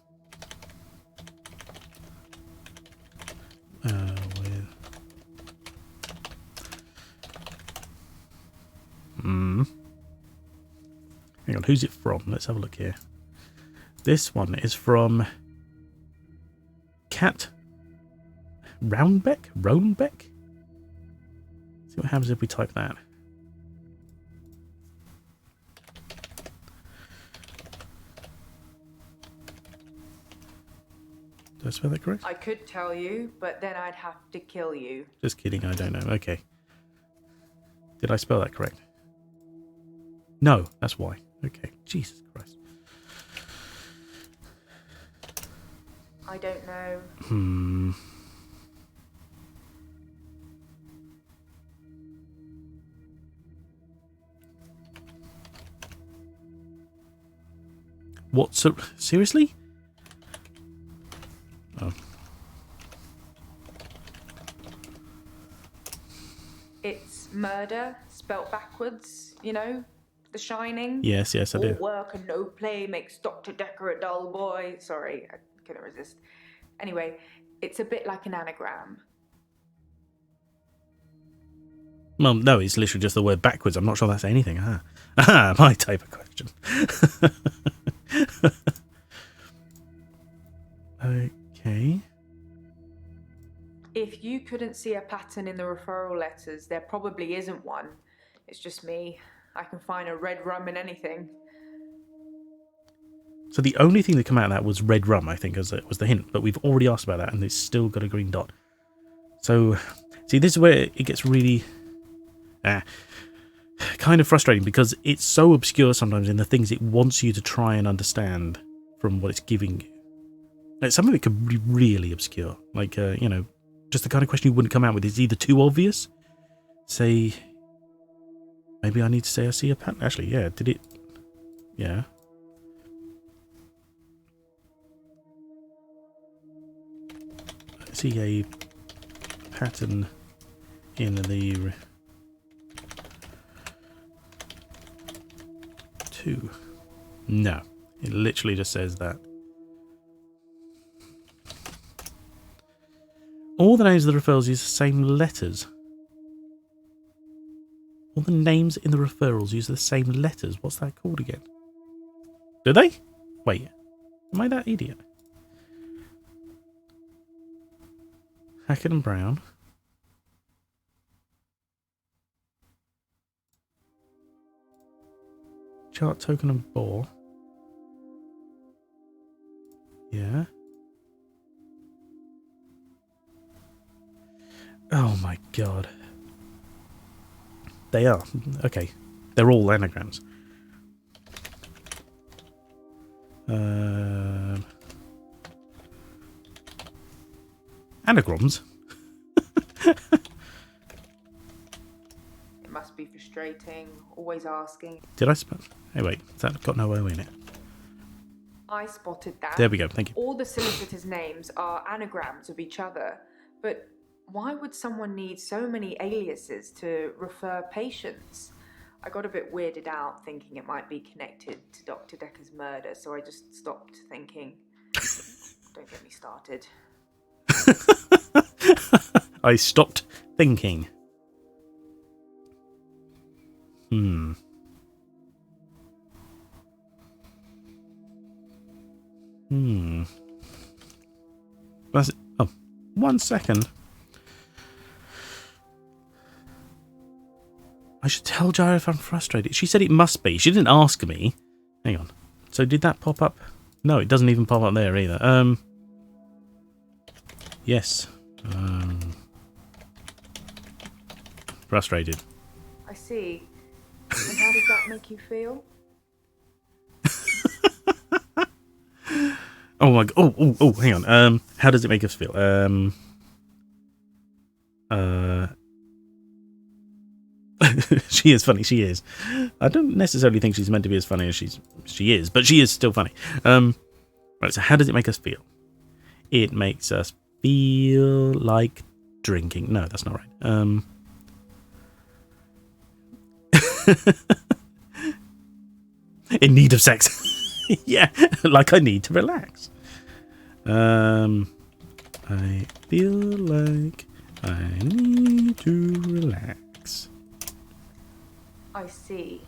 Hang on, who's it from? Let's have a look here. This one is from Cat Roundbeck? Roanbeck? See what happens if we type that. Did I spell that correct? I could tell you, but then I'd have to kill you. Just kidding, I don't know. Okay. Did I spell that correct? No, that's why. Okay, Jesus Christ. I don't know. What? So, seriously? Oh. It's murder, spelt backwards, you know? The Shining. Yes, I All do. work and no play makes Dr. Dekker a dull boy. Sorry, I couldn't resist. Anyway, it's a bit like an anagram. Well, no, it's literally just the word backwards. I'm not sure that's anything. Ah, my type of question. Okay. If you couldn't see a pattern in the referral letters, there probably isn't one. It's just me. I can find a red rum in anything. So the only thing that came out of that was red rum, I think, was the hint. But we've already asked about that, and it's still got a green dot. So, see, this is where it gets really kind of frustrating, because it's so obscure sometimes in the things it wants you to try and understand from what it's giving you. Like, some of it could be really obscure. Like, you know, just the kind of question you wouldn't come out with is either too obvious. Say, maybe I need to say I see a pattern. Actually, yeah, did it? Yeah. I see a pattern in the two. No, it literally just says that. All the names of the referrals use the same letters. All the names in the referrals use the same letters. What's that called again? Do they? Wait, am I that idiot? Hackett and Brown. Chart, Token and Ball. Yeah. Oh my god. They are. Okay. They're all anagrams. Anagrams? It must be frustrating, always asking. Did I spell? Hey, wait. Has that got no O in it? I spotted that. There we go. Thank you. All the solicitors' names are anagrams of each other, but why would someone need so many aliases to refer patients? I got a bit weirded out thinking it might be connected to Dr. Dekker's murder, so I just stopped thinking. Don't get me started. I stopped thinking. That's it. Oh, 1 second. I should tell Jara if I'm frustrated. She said it must be. She didn't ask me. Hang on. So did that pop up? No, it doesn't even pop up there either. Yes. Frustrated. I see. And how does that make you feel? Oh my god. Oh, hang on. How does it make us feel? She is funny, she is. I don't necessarily think she's meant to be as funny as she is, but she is still funny. Right, so how does it make us feel? It makes us feel like drinking. No, that's not right. In need of sex. Yeah, like I need to relax. I feel like I need to relax. I see.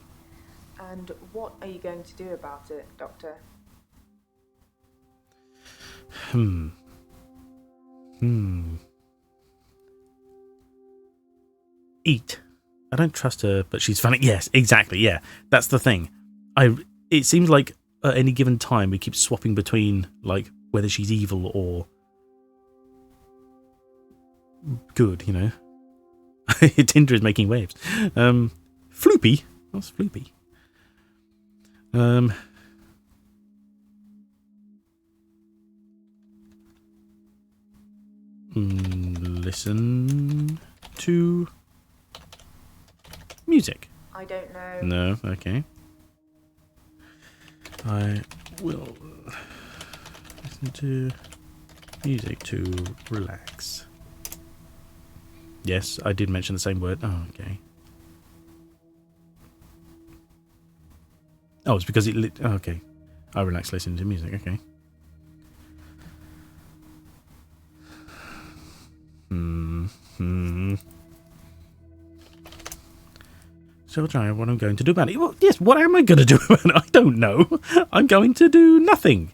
And what are you going to do about it, Doctor? Eat. I don't trust her, but she's funny. Yes, exactly. Yeah, that's the thing. It seems like at any given time we keep swapping between like whether she's evil or good, you know. Tinder is making waves. Floopy? What's Floopy? Listen to music. I don't know. No, okay. I will listen to music to relax. Yes, I did mention the same word. Oh, okay. Oh, it's because it lit. Oh, okay. I relax listening to music. Okay. So I'll try what I'm going to do about it. Well, yes, what am I going to do about it? I don't know. I'm going to do nothing.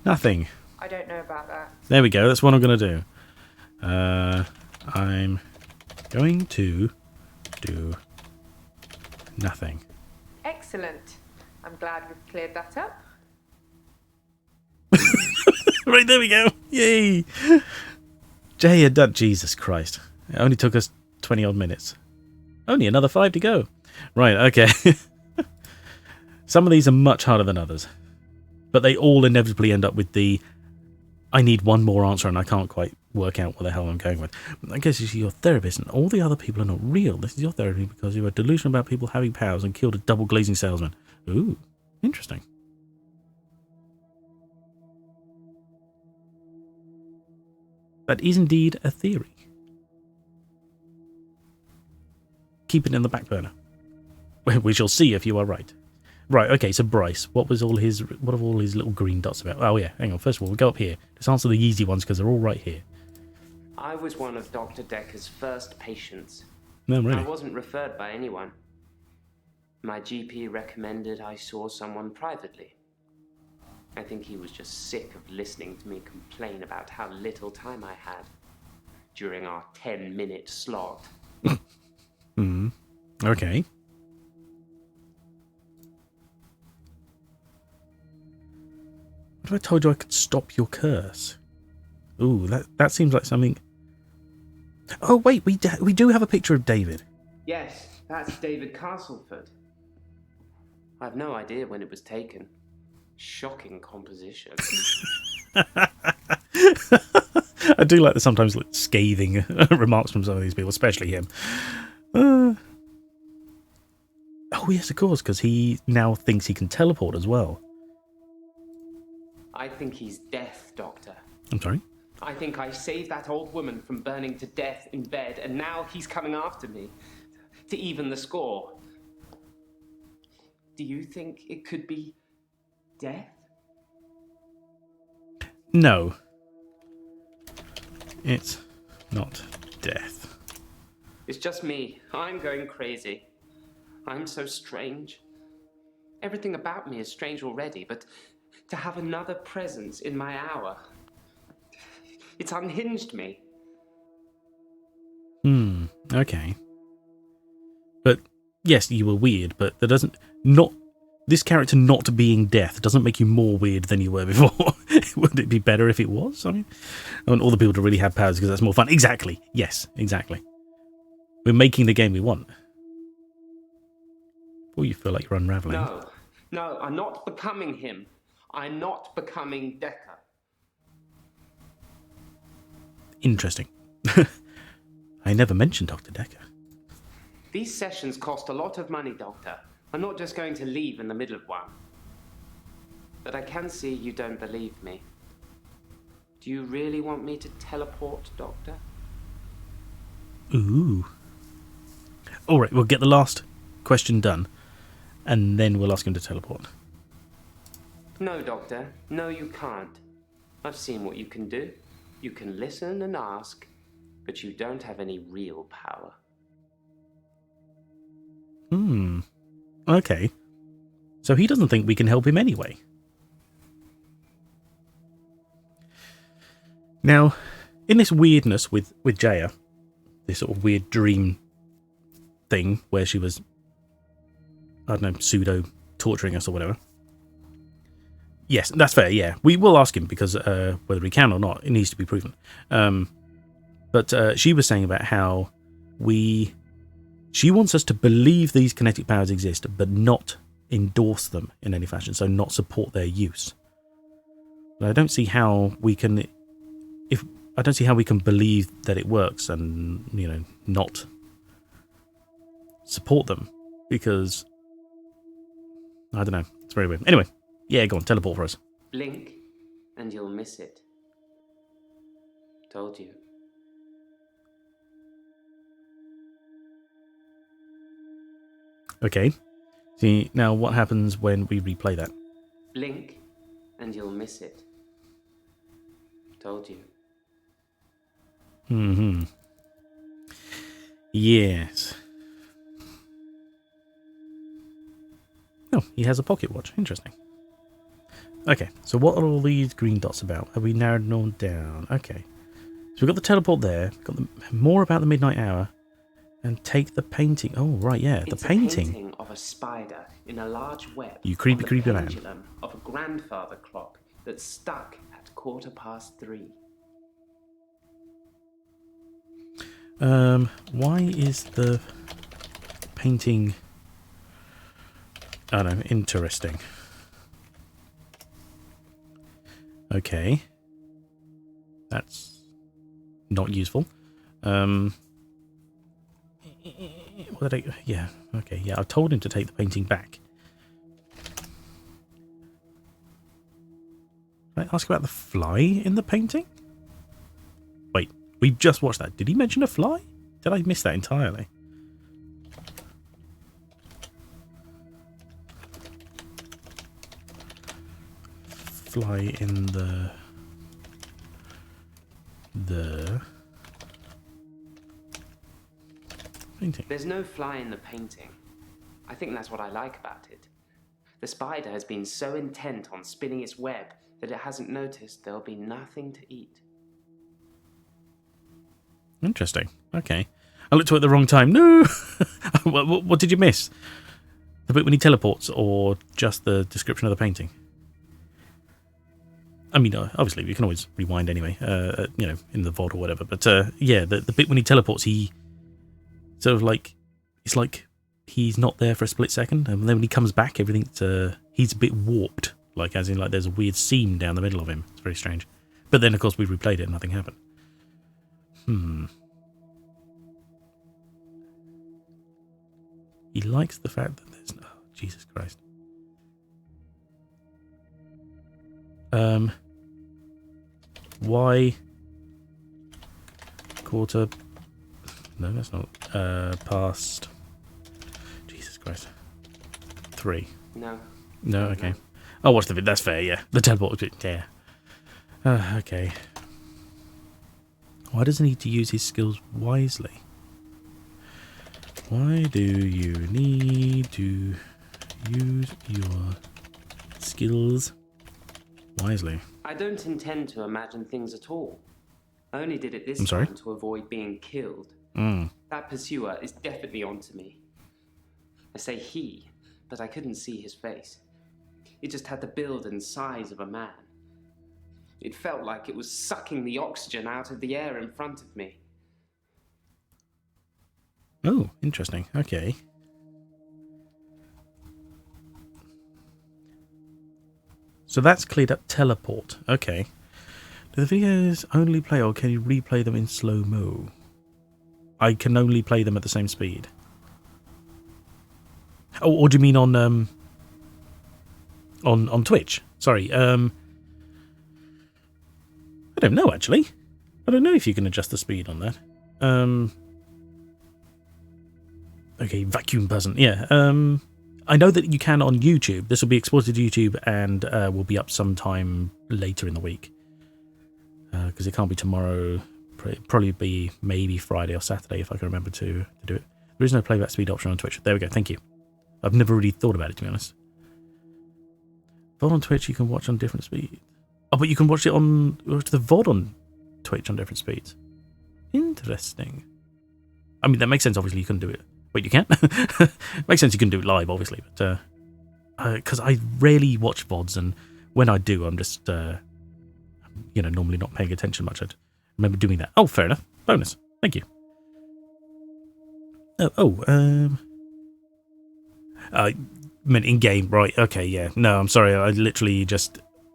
Nothing. I don't know about that. There we go. That's what I'm going to do. I'm going to do nothing. Excellent. I'm glad we've cleared that up. Right, there we go. Yay. Jay had done. Jesus Christ. It only took us 20 odd minutes. Only another 5 to go. Right, okay. Some of these are much harder than others. But they all inevitably end up with the I need one more answer and I can't quite work out what the hell I'm going with. I guess you're your therapist and all the other people are not real. This is your therapy because you are delusional about people having powers and killed a double glazing salesman. Ooh, interesting. That is indeed a theory. Keep it in the back burner. We shall see if you are right. Right, okay, so Bryce, what are all his little green dots about? Oh yeah, hang on, first of all, we'll go up here. Just answer the easy ones because they're all right here. I was one of Dr. Dekker's first patients. No, really? I wasn't referred by anyone. My GP recommended I saw someone privately. I think he was just sick of listening to me complain about how little time I had during our 10-minute slot. Okay. What if I told you I could stop your curse? Ooh, that seems like something... Oh, wait, we do have a picture of David. Yes, that's David Castleford. I've no idea when it was taken. Shocking composition. I do like the sometimes scathing remarks from some of these people, especially him. Oh, yes, of course, because he now thinks he can teleport as well. I think he's death, Doctor. I'm sorry? I think I saved that old woman from burning to death in bed, and now he's coming after me to even the score. Do you think it could be death? No. It's not death. It's just me. I'm going crazy. I'm so strange. Everything about me is strange already, but to have another presence in my hour, it's unhinged me. Okay. But, yes, you were weird, but that doesn't... This character not being death doesn't make you more weird than you were before. Would it be better if it was? I want all the people to really have powers because that's more fun. Exactly. Yes, exactly. We're making the game we want. Or you feel like you're unraveling. No, I'm not becoming him. I'm not becoming Dekker. Interesting. I never mentioned Dr. Dekker. These sessions cost a lot of money, Doctor. I'm not just going to leave in the middle of one. But I can see you don't believe me. Do you really want me to teleport, Doctor? Ooh. All right, we'll get the last question done, and then we'll ask him to teleport. No, Doctor. No, you can't. I've seen what you can do. You can listen and ask, but you don't have any real power. Okay. So he doesn't think we can help him anyway. Now, in this weirdness with Jaya, this sort of weird dream thing where she was, I don't know, pseudo-torturing us or whatever. Yes, that's fair, yeah. We will ask him because whether he can or not, it needs to be proven. But she was saying about how she wants us to believe these kinetic powers exist, but not endorse them in any fashion, so not support their use. But I don't see how we can, I don't see how we can believe that it works and, not support them, because I don't know. It's very weird. Anyway, yeah, go on, teleport for us. Blink, and you'll miss it. Told you. Okay. See, now what happens when we replay that? Blink, and you'll miss it. Told you. Mm-hmm. Yes. Oh, he has a pocket watch. Interesting. Okay, so what are all these green dots about? Have we narrowed them all down? Okay. So we've got the teleport there. We've got more about the midnight hour. And take the painting. Oh, right, yeah, the painting. It's a painting of a spider in a large web. You creepy, creepy man. Pendulum of a grandfather clock that's stuck at 3:15. Why is the painting, I don't know, interesting? Okay. That's not useful. What did I, yeah, okay, yeah, I told him to take the painting back. Can I ask about the fly in the painting? Wait, we just watched that. Did he mention a fly? Did I miss that entirely? Fly in the painting. There's no fly in the painting. I think that's what I like about it. The spider has been so intent on spinning its web that it hasn't noticed there'll be nothing to eat. Interesting. Okay. I looked at the wrong time. No! what did you miss? The bit when he teleports, or just the description of the painting? I mean, obviously, we can always rewind anyway, in the VOD or whatever. But, yeah, the bit when he teleports, he sort of like, it's like he's not there for a split second. And then when he comes back, everything's, he's a bit warped. Like, as in, like, there's a weird seam down the middle of him. It's very strange. But then, of course, we replayed it and nothing happened. He likes the fact that there's no... Oh, Jesus Christ. Why... Quarter... No, that's not... past... Jesus Christ. 3. No. No, okay. I'll watch the video. That's fair, yeah. The teleport... Yeah. Okay. Why does he need to use his skills wisely? Why do you need to use your skills wisely? I don't intend to imagine things at all. I only did it this sorry? time to avoid being killed. That pursuer is definitely onto me. I say he, but I couldn't see his face. It just had the build and size of a man. It felt like it was sucking the oxygen out of the air in front of me. Oh, interesting. Okay. So that's cleared up teleport. Okay. Do the videos only play, or can you replay them in slow-mo? I can only play them at the same speed. Oh, or do you mean on Twitch? Sorry. I don't know, actually. I don't know if you can adjust the speed on that. Okay, vacuum buzzing. Yeah. I know that you can on YouTube. This will be exported to YouTube and will be up sometime later in the week. Because it can't be tomorrow. Probably be maybe Friday or Saturday if I can remember to do it. There is no playback speed option on Twitch. There we go. Thank you. I've never really thought about it, to be honest. VOD on Twitch you can watch on different speeds. Oh, but you can watch the VOD on Twitch on different speeds. Interesting. I mean, that makes sense. Obviously, you couldn't do it. Wait, you can? Makes sense you can do it live, obviously. But because I rarely watch VODs, and when I do, I'm just, normally not paying attention much. remember doing that. Oh, fair enough. Bonus. Thank you. I meant in game, right? Okay, yeah. No, I'm sorry. I literally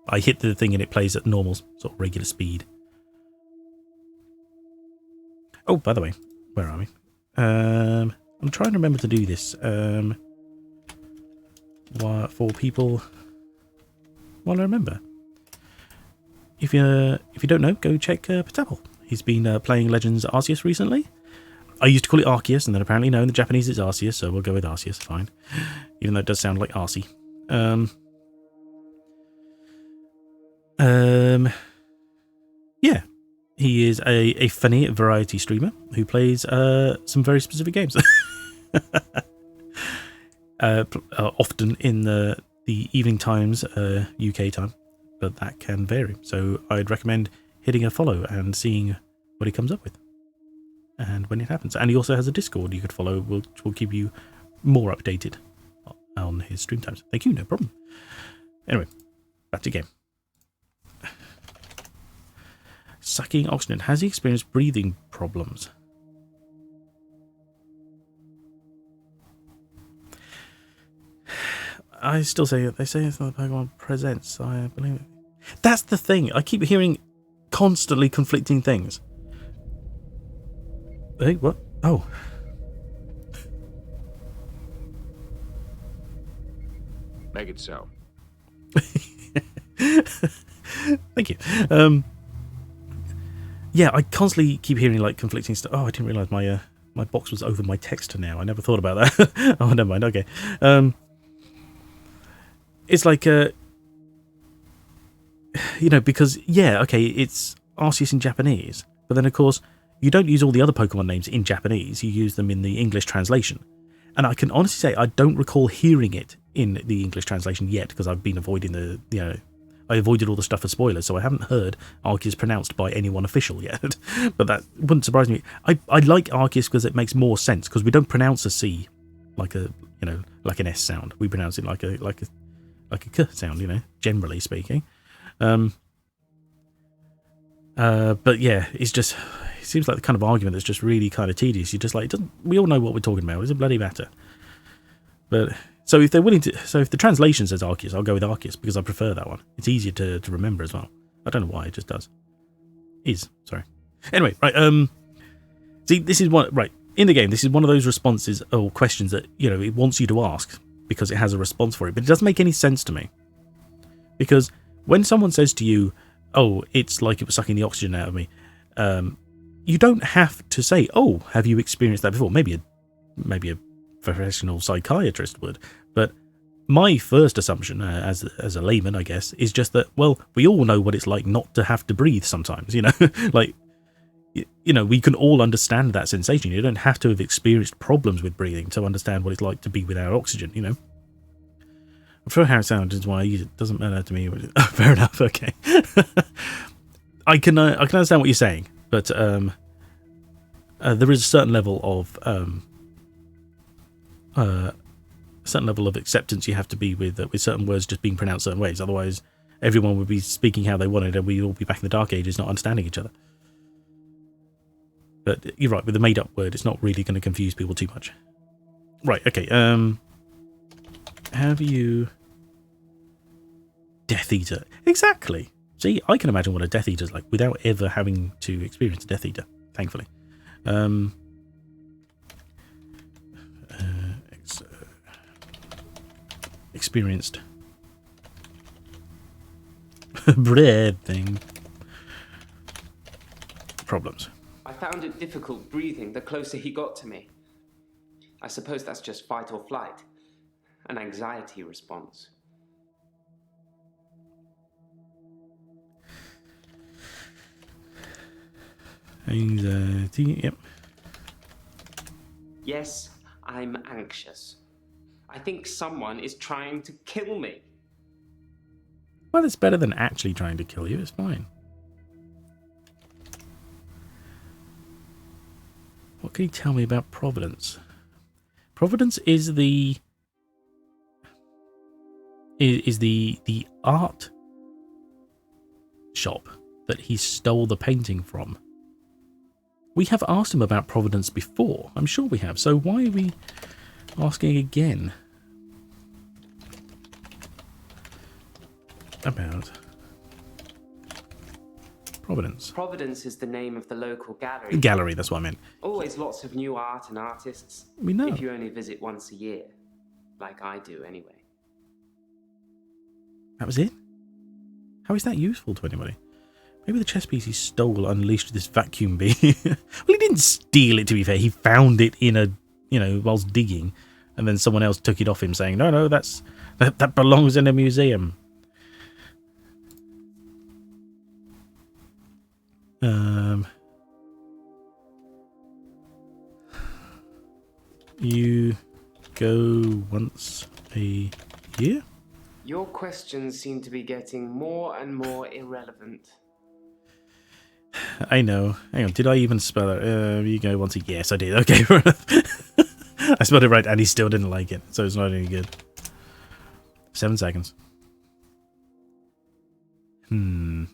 I hit the thing and it plays at normal sort of regular speed. Oh, by the way, where are we? I'm trying to remember to do this. For people, while I remember. If you don't know, go check Patapple. He's been playing Legends Arceus recently. I used to call it Arceus, and then apparently no, in the Japanese it's Arceus, so we'll go with Arceus, fine. Even though it does sound like Arcee. Yeah. He is a funny variety streamer who plays some very specific games. Often in the evening times, UK time, but that can vary. So I'd recommend hitting a follow and seeing what he comes up with and when it happens. And he also has a Discord you could follow, which will keep you more updated on his stream times. Thank you, no problem. Anyway, back to game. Sucking oxygen. Has he experienced breathing problems? I still say it. They say it's not the Pokemon presents. I believe it. That's the thing. I keep hearing constantly conflicting things. Hey, what? Oh. Make it so. Thank you. Yeah, I constantly keep hearing like conflicting stuff. Oh, I didn't realise my box was over my text now. I never thought about that. Oh, never mind. Okay. It's like because yeah, okay, it's Arceus in Japanese, but then of course you don't use all the other Pokemon names in Japanese. You use them in the English translation, and I can honestly say I don't recall hearing it in the English translation yet because I've been avoiding I avoided all the stuff for spoilers, so I haven't heard Arceus pronounced by anyone official yet. But that wouldn't surprise me. I like Arceus because it makes more sense, because we don't pronounce a C like like an S sound. We pronounce it like a K sound, generally speaking. But yeah, it seems like the kind of argument that's just really kind of tedious. You're just like, we all know what we're talking about. It doesn't bloody matter. But so if they're willing to, if the translation says Arceus, I'll go with Arceus because I prefer that one. It's easier to remember as well. I don't know why, it just does. Sorry. Anyway, right. See, this is in the game. This is one of those responses or questions that it wants you to ask because it has a response for it, but it doesn't make any sense to me. Because when someone says to you, "Oh, it's like it was sucking the oxygen out of me," you don't have to say, "Oh, have you experienced that before?" Maybe a professional psychiatrist would, but my first assumption as a layman, I guess, is just that, well, we all know what it's like not to have to breathe sometimes, like, we can all understand that sensation. You don't have to have experienced problems with breathing to understand what it's like to be without oxygen, I prefer how it sounds is why I use it. Doesn't matter to me. Oh, fair enough, okay. I can understand what you're saying, but there is a certain level of acceptance you have to be with certain words just being pronounced certain ways. Otherwise, everyone would be speaking how they wanted, and we'd all be back in the Dark Ages, not understanding each other. But you're right, with the made-up word, it's not really going to confuse people too much. Right. Okay. Have you Death Eater? Exactly. See, I can imagine what a Death Eater's like without ever having to experience a Death Eater. Thankfully. Experienced breathing problems. I found it difficult breathing the closer he got to me. I suppose that's just fight or flight, an anxiety response. Anxiety, yep. Yes, I'm anxious. I think someone is trying to kill me. Well, it's better than actually trying to kill you. It's fine. What can you tell me about Providence? Providence is the art shop that he stole the painting from We have asked him about Providence before. I'm sure we have. So why are we asking again about Providence? Providence is the name of the local gallery. Gallery, that's what I meant. Always lots of new art and artists. We know. If you only visit once a year. Like I do, anyway. That was it? How is that useful to anybody? Maybe the chess piece he stole unleashed this vacuum bee. Well, he didn't steal it, to be fair. He found it in a, whilst digging. And then someone else took it off him saying, no, that belongs in a museum. You go once a year? Your questions seem to be getting more and more irrelevant. I know. Hang on, did I even spell it? You go once a year. Yes, I did. Okay, fair enough. I spelled it right and he still didn't like it, so it's not any good. 7 seconds. No,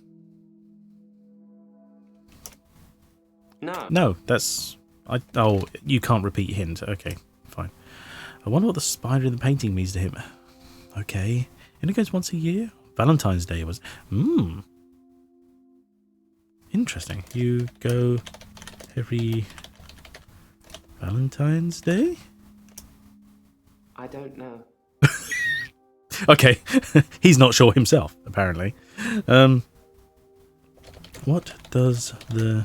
that's... Oh, you can't repeat hint. Okay, fine. I wonder what the spider in the painting means to him. Okay. And it goes once a year? Valentine's Day was... Interesting. You go every Valentine's Day? I don't know. Okay. He's not sure himself, apparently. What does the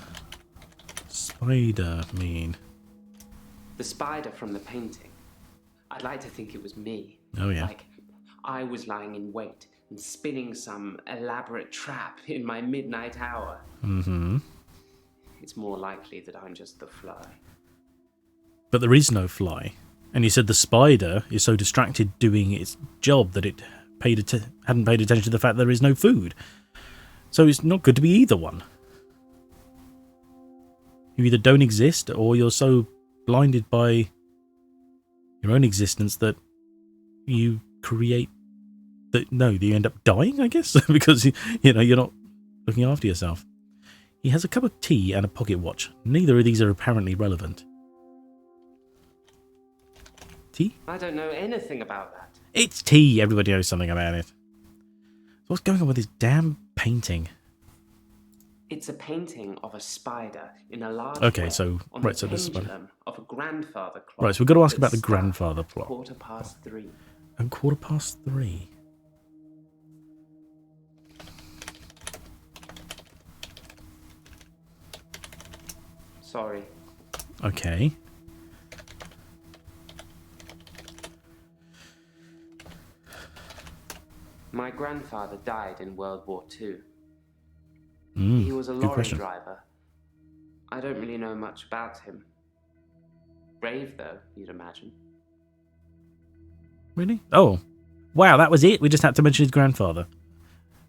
spider mean? The spider from the painting. I'd like to think it was me. Oh, yeah. Like I was lying in wait and spinning some elaborate trap in my midnight hour. Mm-hmm. It's more likely that I'm just the fly. But there is no fly. And you said the spider is so distracted doing its job that it hadn't paid attention to the fact there is no food. So it's not good to be either one. You either don't exist or you're so blinded by your own existence that you create that you end up dying, I guess, because you're not looking after yourself. He has a cup of tea and a pocket watch. Neither of these are apparently relevant. Tea? I don't know anything about that. It's tea. Everybody knows something about it. What's going on with this damn painting? It's a painting of a spider in a large Okay, so on right, the so this pendulum of a grandfather clock. Right, so we've got to ask that about the stopped grandfather at plot. 3:15. And 3:15. Sorry. Okay. My grandfather died in World War II. He He was a lorry driver. I don't really know much about him. Brave, though, you'd imagine. Really? Oh. Wow, that was it? We just had to mention his grandfather.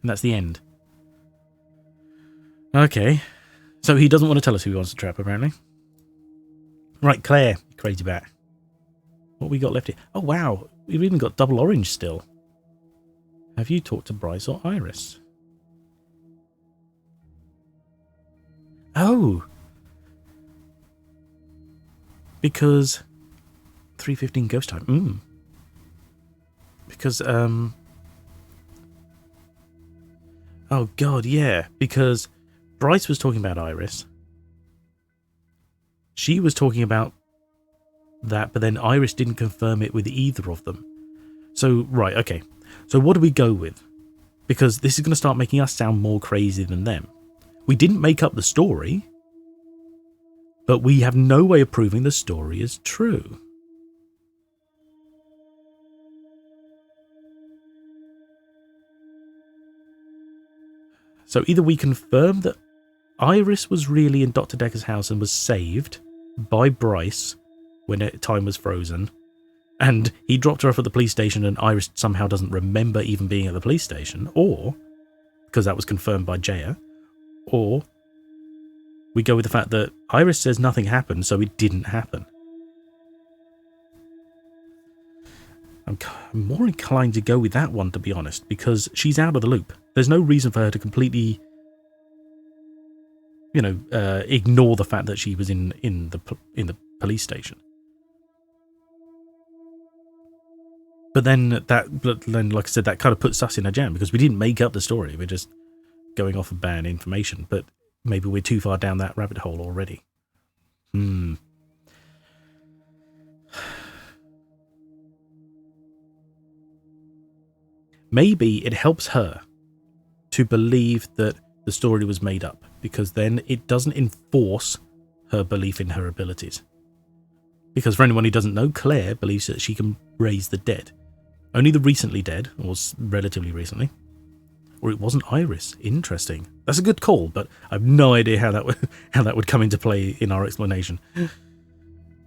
And that's the end. Okay. So he doesn't want to tell us who he wants to trap, apparently. Right, Claire, crazy bat. What we got left here? Oh, wow. We've even got double orange still. Have you talked to Bryce or Iris? Oh. Because 3:15 ghost time. Because, oh god, yeah. Because Bryce was talking about Iris. She was talking about that, but then Iris didn't confirm it with either of them. So, right, okay. So what do we go with? Because this is going to start making us sound more crazy than them. We didn't make up the story, but we have no way of proving the story is true. So either we confirm that Iris was really in Dr. Dekker's house and was saved by Bryce when time was frozen, and he dropped her off at the police station and Iris somehow doesn't remember even being at the police station, or, because that was confirmed by Jaya, or we go with the fact that Iris says nothing happened, so it didn't happen. I'm more inclined to go with that one, to be honest, because she's out of the loop. There's no reason for her to completely, ignore the fact that she was in the police station. But then like I said, that kind of puts us in a jam because we didn't make up the story. We're just going off of bad information. But maybe we're too far down that rabbit hole already. Maybe it helps her to believe that the story was made up, because then it doesn't enforce her belief in her abilities. Because for anyone who doesn't know, Claire believes that she can raise the dead. Only the recently dead, or relatively recently. Or it wasn't Iris. Interesting. That's a good call, but I have no idea how that would come into play in our explanation.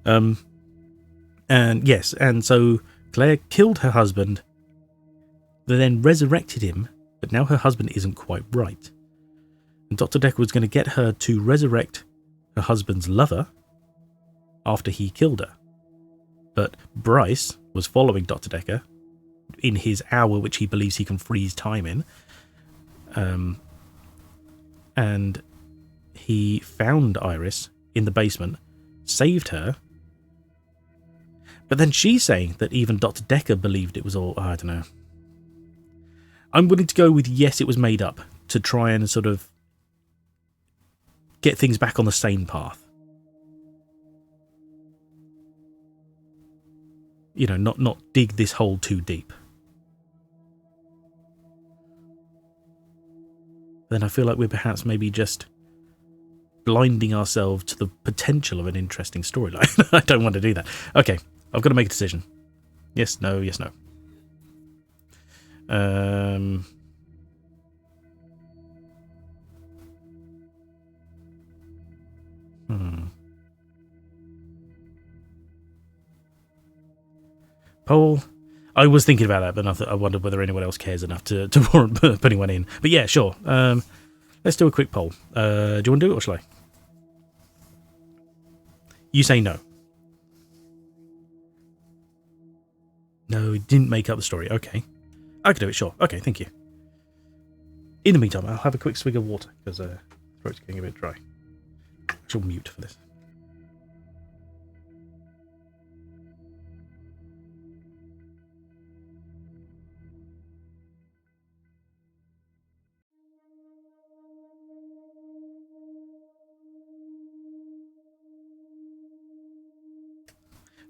And so Claire killed her husband, then resurrected him, but now her husband isn't quite right. And Dr. Dekker was going to get her to resurrect her husband's lover after he killed her. But Bryce was following Dr. Dekker in his hour, which he believes he can freeze time in. And he found Iris in the basement, saved her. But then she's saying that even Dr. Dekker believed it was all, I don't know. I'm willing to go with yes, it was made up to try and sort of get things back on the sane path. Not dig this hole too deep. Then I feel like we're perhaps maybe just blinding ourselves to the potential of an interesting storyline. I don't want to do that. Okay, I've got to make a decision. Yes, no, yes, no. Poll. I was thinking about that, but I wondered whether anyone else cares enough to warrant putting one in. But yeah, sure. Let's do a quick poll. Do you want to do it, or shall I? You say no. No, it didn't make up the story. Okay. I can do it, sure. Okay, thank you. In the meantime, I'll have a quick swig of water, because throat's getting a bit dry. I shall mute for this.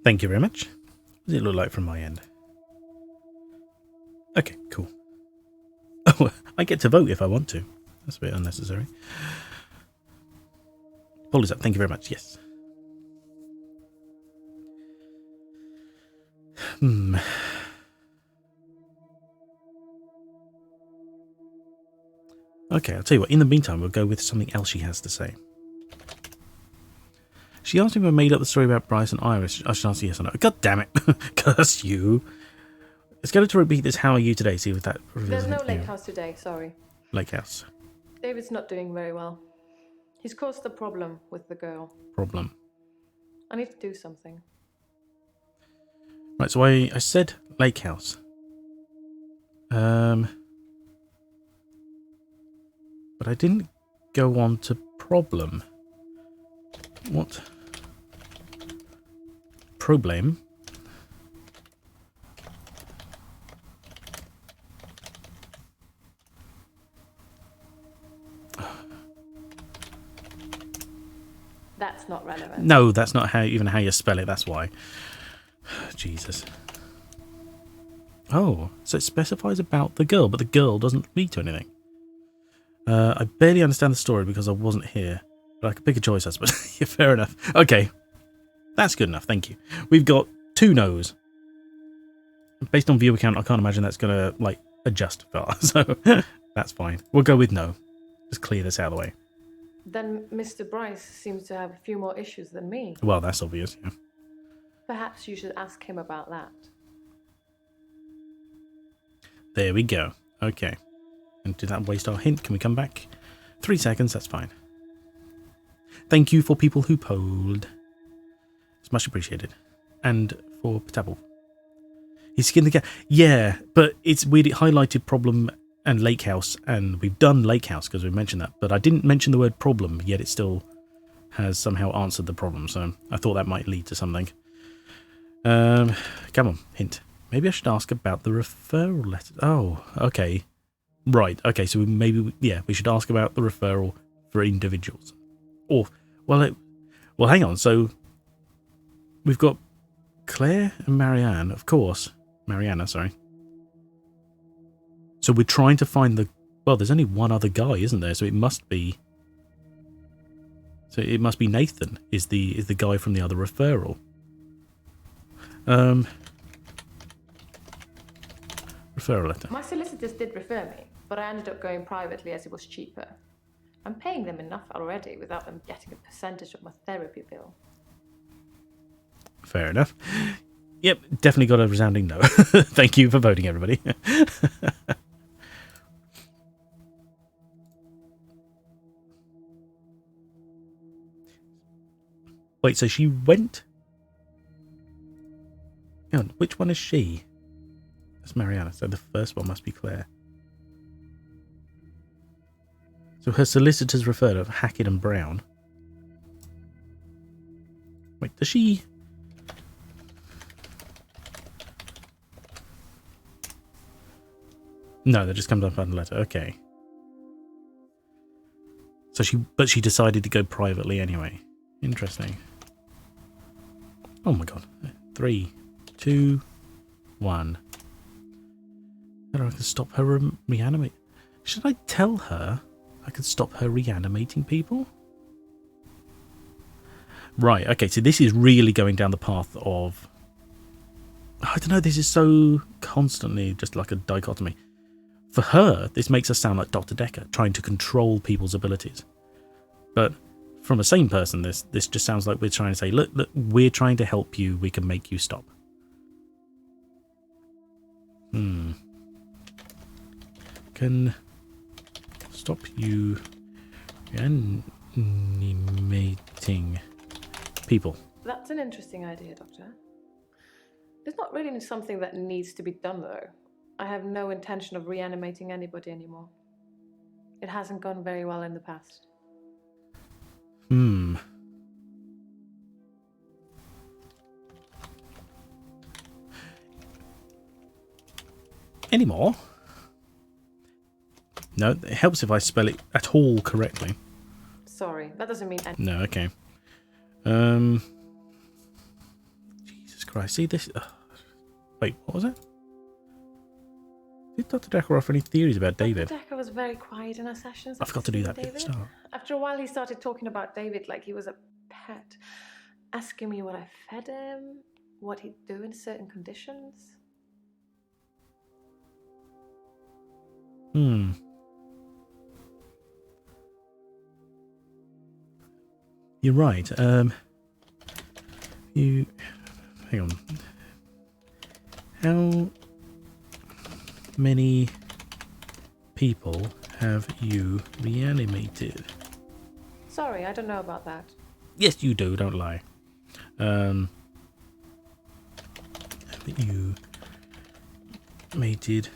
Thank you very much. What does it look like from my end? Okay, cool. Oh, I get to vote if I want to. That's a bit unnecessary. Poll is up. Thank you very much. Yes. Okay, I'll tell you what. In the meantime, we'll go with something else she has to say. She asked me if I made up the story about Bryce and Iris. I should answer yes or no. God damn it. Curse you. Let's go to repeat this. How are you today? See if that reveals There's no anything. lake house today, sorry. Lake house. David's not doing very well. He's caused a problem with the girl. Problem. I need to do something. Right, so I said lake house. But I didn't go on to problem. What? Problem? That's not relevant. No, that's not how you spell it, that's why. Jesus. Oh, so it specifies about the girl, but the girl doesn't lead to anything. I barely understand the story because I wasn't here. But I could pick a choice, I suppose. Yeah, fair enough. Okay. That's good enough, thank you. We've got 2 no's. Based on viewer count, I can't imagine that's going to, adjust far. So, that's fine. We'll go with no. Just clear this out of the way. Then Mr. Bryce seems to have a few more issues than me. Well, that's obvious, yeah. Perhaps you should ask him about that. There we go. Okay. And did that waste our hint? Can we come back? 3 seconds, that's fine. Thank you for people who polled. It's much appreciated. And for Patapple. He skinned the cat. Yeah, but it's weird. It highlighted problem and Lake House, and we've done Lake House because we mentioned that, but I didn't mention the word problem, yet it still has somehow answered the problem, so I thought that might lead to something. Come on, hint. Maybe I should ask about the referral letter. Oh, okay. Right, okay, so we should ask about the referral for individuals. Or, well, hang on, so we've got Claire and Marianne, of course. Mariana, sorry. So we're trying to find there's only one other guy, isn't there? So it must be Nathan is the guy from the other referral. Referral letter. My solicitors did refer me, but I ended up going privately as it was cheaper. I'm paying them enough already without them getting a percentage of my therapy bill. Fair enough. Yep, definitely got a resounding no. Thank you for voting, everybody. Wait, so she went... Hang on, which one is she? That's Mariana, so the first one must be Claire. So her solicitors referred of Hackett and Brown. Wait, does she... No, that just comes up on the letter. Okay. So she decided to go privately anyway. Interesting. Oh my god. 3, 2, 1. I don't know if I can stop her reanimate. Should I tell her I could stop her reanimating people? Right, okay, so this is really going down the path of... I don't know, this is so constantly just like a dichotomy. For her, this makes us sound like Dr. Dekker, trying to control people's abilities. But from a sane person, this just sounds like we're trying to say, look, we're trying to help you, we can make you stop. Can stop you reanimating people. That's an interesting idea, Doctor. It's not really something that needs to be done, though. I have no intention of reanimating anybody anymore. It hasn't gone very well in the past. Anymore? No, it helps if I spell it at all correctly. Sorry, that doesn't mean anything. No, okay. Jesus Christ, see this... wait, what was it? Did Dr. Dekker offer any theories about David? Dr. Dekker was very quiet in our sessions. I forgot to do that bit at the David. start. After a while, he started talking about David like he was a pet, asking me what I fed him, what he'd do in certain conditions. You're right. Hang on. How many people have you reanimated? Sorry, I don't know about that. Yes, you do. Don't lie. You mated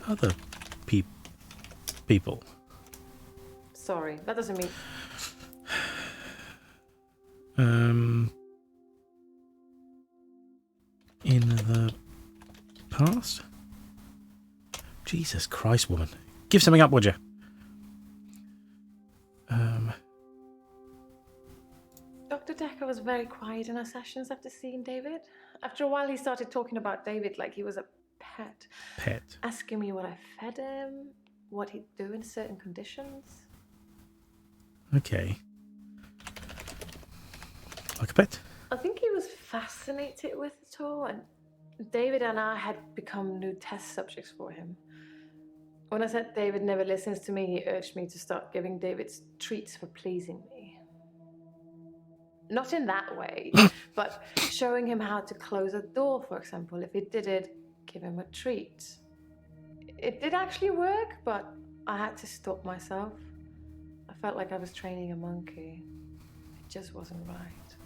other people. Sorry, that doesn't mean... In the past? Jesus Christ, woman. Give something up, would you? Dr. Dekker was very quiet in our sessions after seeing David. After a while, he started talking about David like he was a pet. Asking me what I fed him, what he'd do in certain conditions. Okay. Like a pet? I think he was fascinated with it all, and David and I had become new test subjects for him. When I said David never listens to me, he urged me to start giving David treats for pleasing me. Not in that way, but showing him how to close a door, for example. If he did it, give him a treat. It did actually work, but I had to stop myself. I felt like I was training a monkey. It just wasn't right.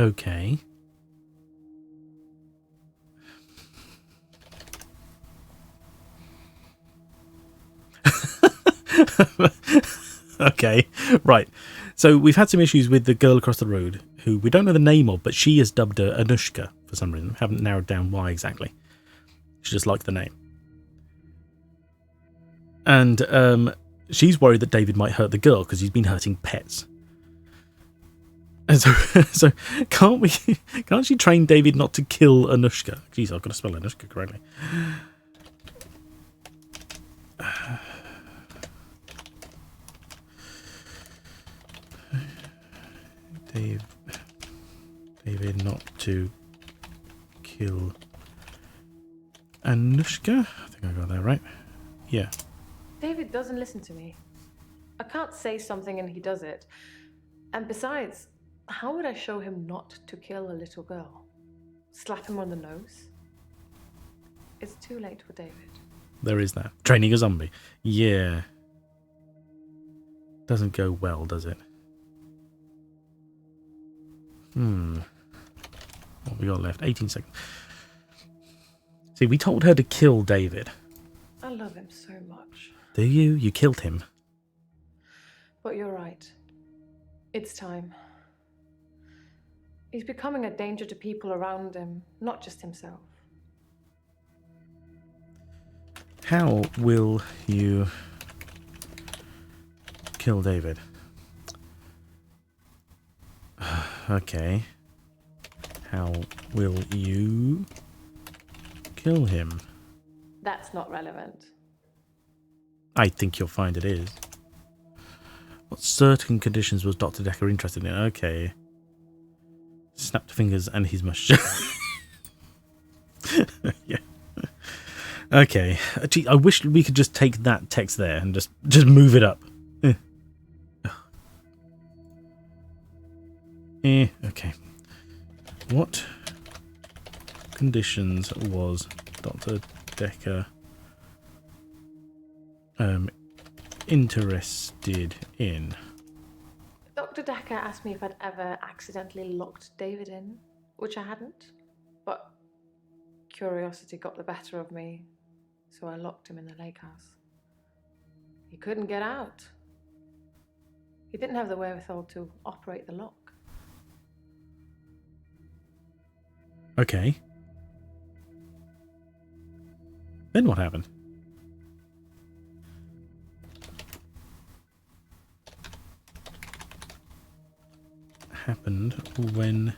Okay. Okay, right. So we've had some issues with the girl across the road, who we don't know the name of, but she is dubbed Anushka for some reason. Haven't narrowed down why exactly. She just liked the name. And she's worried that David might hurt the girl because he's been hurting pets. And so can't she train David not to kill Anushka? Jeez, I've got to spell Anushka correctly. David not to kill Anushka. I think I got that right. Yeah. David doesn't listen to me. I can't say something and he does it. And besides, how would I show him not to kill a little girl? Slap him on the nose? It's too late for David. There is that. Training a zombie. Yeah. Doesn't go well, does it? What we got left? 18 seconds. See, we told her to kill David. I love him so much. Do you? You killed him. But you're right. It's time. He's becoming a danger to people around him, not just himself. How will you kill David? Okay. How will you kill him? That's not relevant. I think you'll find it is. What certain conditions was Dr. Dekker interested in? Okay. Snapped fingers and his mustache. Yeah. Okay. Gee, I wish we could just take that text there and just move it up. Okay. What conditions was Dr. Dekker interested in? Dr. Dekker asked me if I'd ever accidentally locked David in, which I hadn't. But curiosity got the better of me, so I locked him in the lake house. He couldn't get out. He didn't have the wherewithal to operate the lock. Okay. Then what happened? Happened when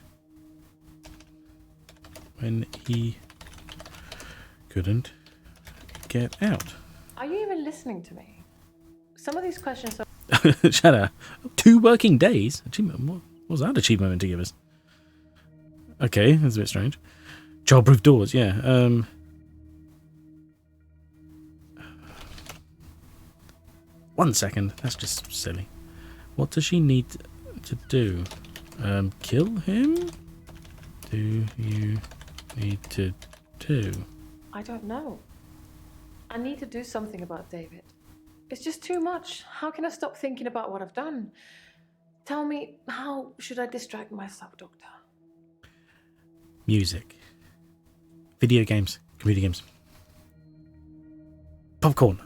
he couldn't get out. Are you even listening to me? Some of these questions are... Shut up. 2 working days? Achievement. What was that achievement meant to give us? Okay, that's a bit strange. Childproof doors, yeah. 1 second. That's just silly. What does she need to do? Kill him? Do you need to do? I don't know. I need to do something about David. It's just too much. How can I stop thinking about what I've done? Tell me, how should I distract myself, Doctor? Music. Video games. Computer games. Popcorn.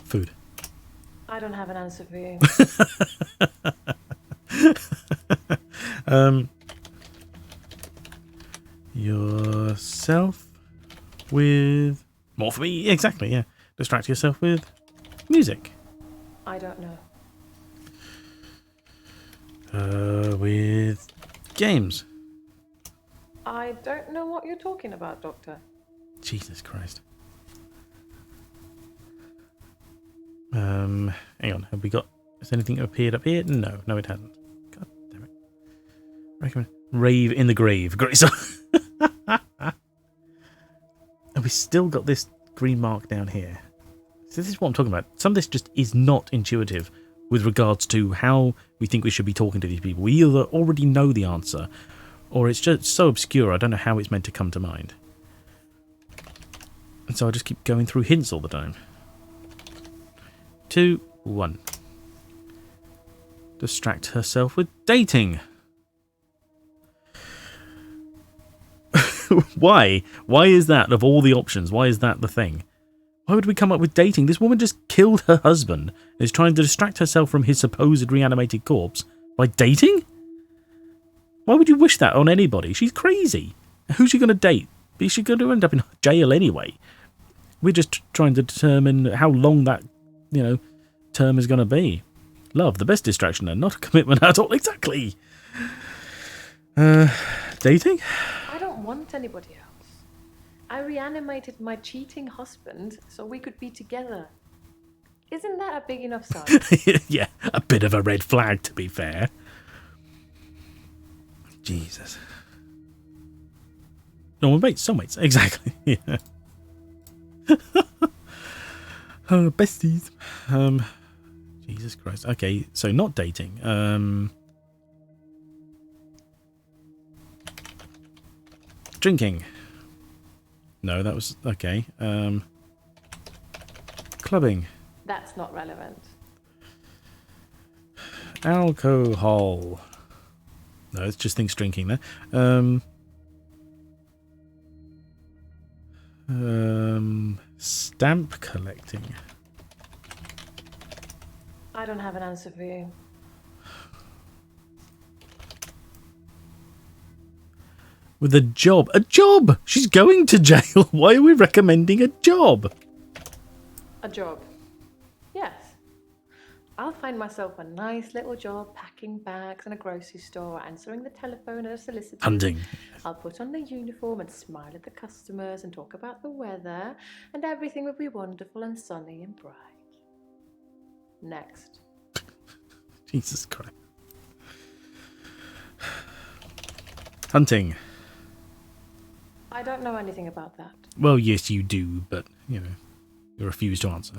Food. I don't have an answer for you. Yourself with... More for me? Exactly, yeah. Distract yourself with music. I don't know. With games. I don't know what you're talking about, Doctor. Jesus Christ. Hang on. Have we got... Has anything appeared up here? No, it hasn't. God damn it. Recommend... Rave in the grave. Great song. And we still got this green mark down here. So this is what I'm talking about. Some of this just is not intuitive with regards to how we think we should be talking to these people. We either already know the answer, or it's just so obscure I don't know how it's meant to come to mind. And so I just keep going through hints all the time. 2, 1. Distract herself with dating. Why? Why is that of all the options? Why is that the thing? Why would we come up with dating? This woman just killed her husband and is trying to distract herself from his supposed reanimated corpse by dating? Why would you wish that on anybody? She's crazy. Who's she going to date? She's going to end up in jail anyway. We're just trying to determine how long that, term is going to be. Love, the best distraction and not a commitment at all. Exactly. Dating? I don't want anybody else. I reanimated my cheating husband so we could be together. Isn't that a big enough sign? Yeah, a bit of a red flag, to be fair. Jesus. No one mates, soulmates. Exactly. Yeah. Oh, besties. Jesus Christ. Okay, so not dating. Drinking. No, that was okay. Clubbing. That's not relevant. Alcohol. No, it's just things drinking there. Stamp collecting. I don't have an answer for you. With a job. A job! She's going to jail. Why are we recommending a job? A job. Yes. I'll find myself a nice little job packing bags in a grocery store, answering the telephone at a solicitor. Hunting. I'll put on the uniform and smile at the customers and talk about the weather, and everything will be wonderful and sunny and bright. Next. Jesus Christ. Hunting. I don't know anything about that. Well, yes, you do, but, you refuse to answer.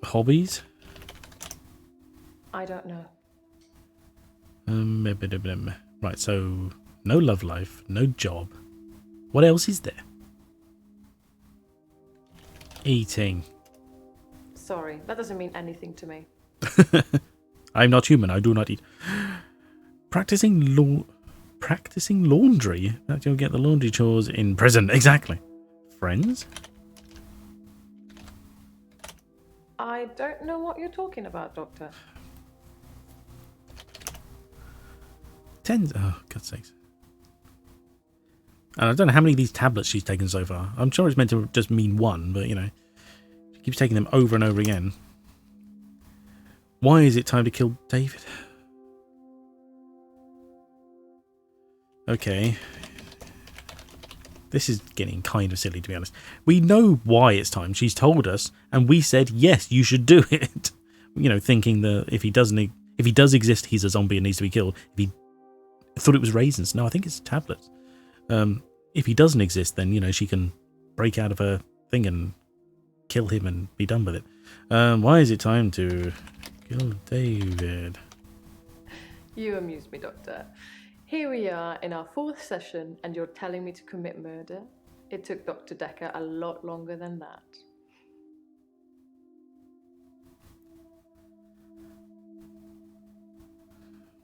Hobbies? I don't know. Right, so no love life, no job. What else is there? Eating. Sorry, that doesn't mean anything to me. I'm not human, I do not eat. Practicing laundry? That you'll get the laundry chores in prison. Exactly. Friends? I don't know what you're talking about, Doctor. Oh, God's sakes. And I don't know how many of these tablets she's taken so far. I'm sure it's meant to just mean one, but, she keeps taking them over and over again. Why is it time to kill David? Okay. This is getting kind of silly, to be honest. We know why it's time. She's told us, and we said, yes, you should do it. Thinking that if he does exist, he's a zombie and needs to be killed. I thought it was raisins. No, I think it's tablets. If he doesn't exist, then, she can break out of her thing and kill him and be done with it. Why is it time to kill David? You amuse me, Doctor. Here we are in our 4th session, and you're telling me to commit murder? It took Dr. Dekker a lot longer than that.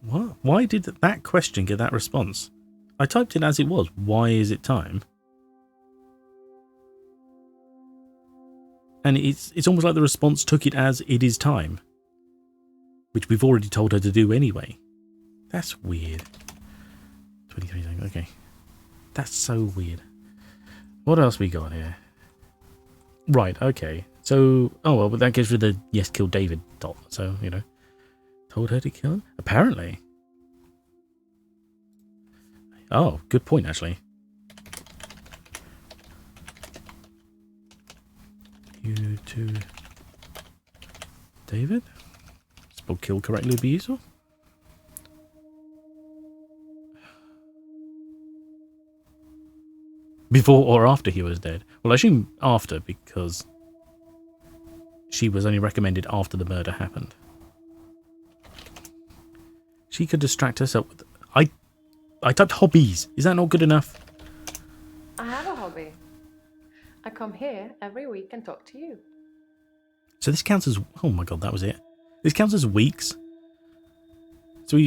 What? Why did that question get that response? I typed it as it was. Why is it time? And it's almost like the response took it as it is time. Which we've already told her to do anyway. That's weird. 23 seconds, okay. That's so weird. What else we got here? Right, okay. So, but that gives her the yes, kill David dot. So, told her to kill him? Apparently. Oh, good point, actually. You to David? Spelled kill correctly would be useful. Before or after he was dead? Well, I assume after, because she was only recommended after the murder happened. She could distract herself with... I typed hobbies. Is that not good enough? I have a hobby. I come here every week and talk to you. So this counts as... Oh my god, that was it. This counts as weeks. So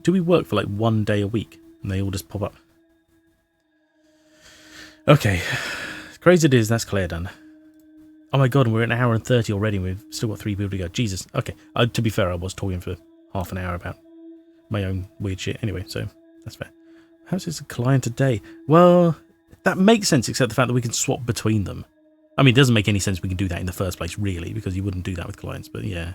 do we work for like 1 day a week? And they all just pop up. Okay. As crazy as it is, that's Claire done. Oh my god, and we're at 1 hour and 30 already and we've still got 3 people to go. Jesus. Okay. To be fair, I was talking for half an hour about my own weird shit anyway, so that's fair. How's this a client today? Well, that makes sense except the fact that we can swap between them. I mean, it doesn't make any sense we can do that in the first place, really, because you wouldn't do that with clients, but yeah.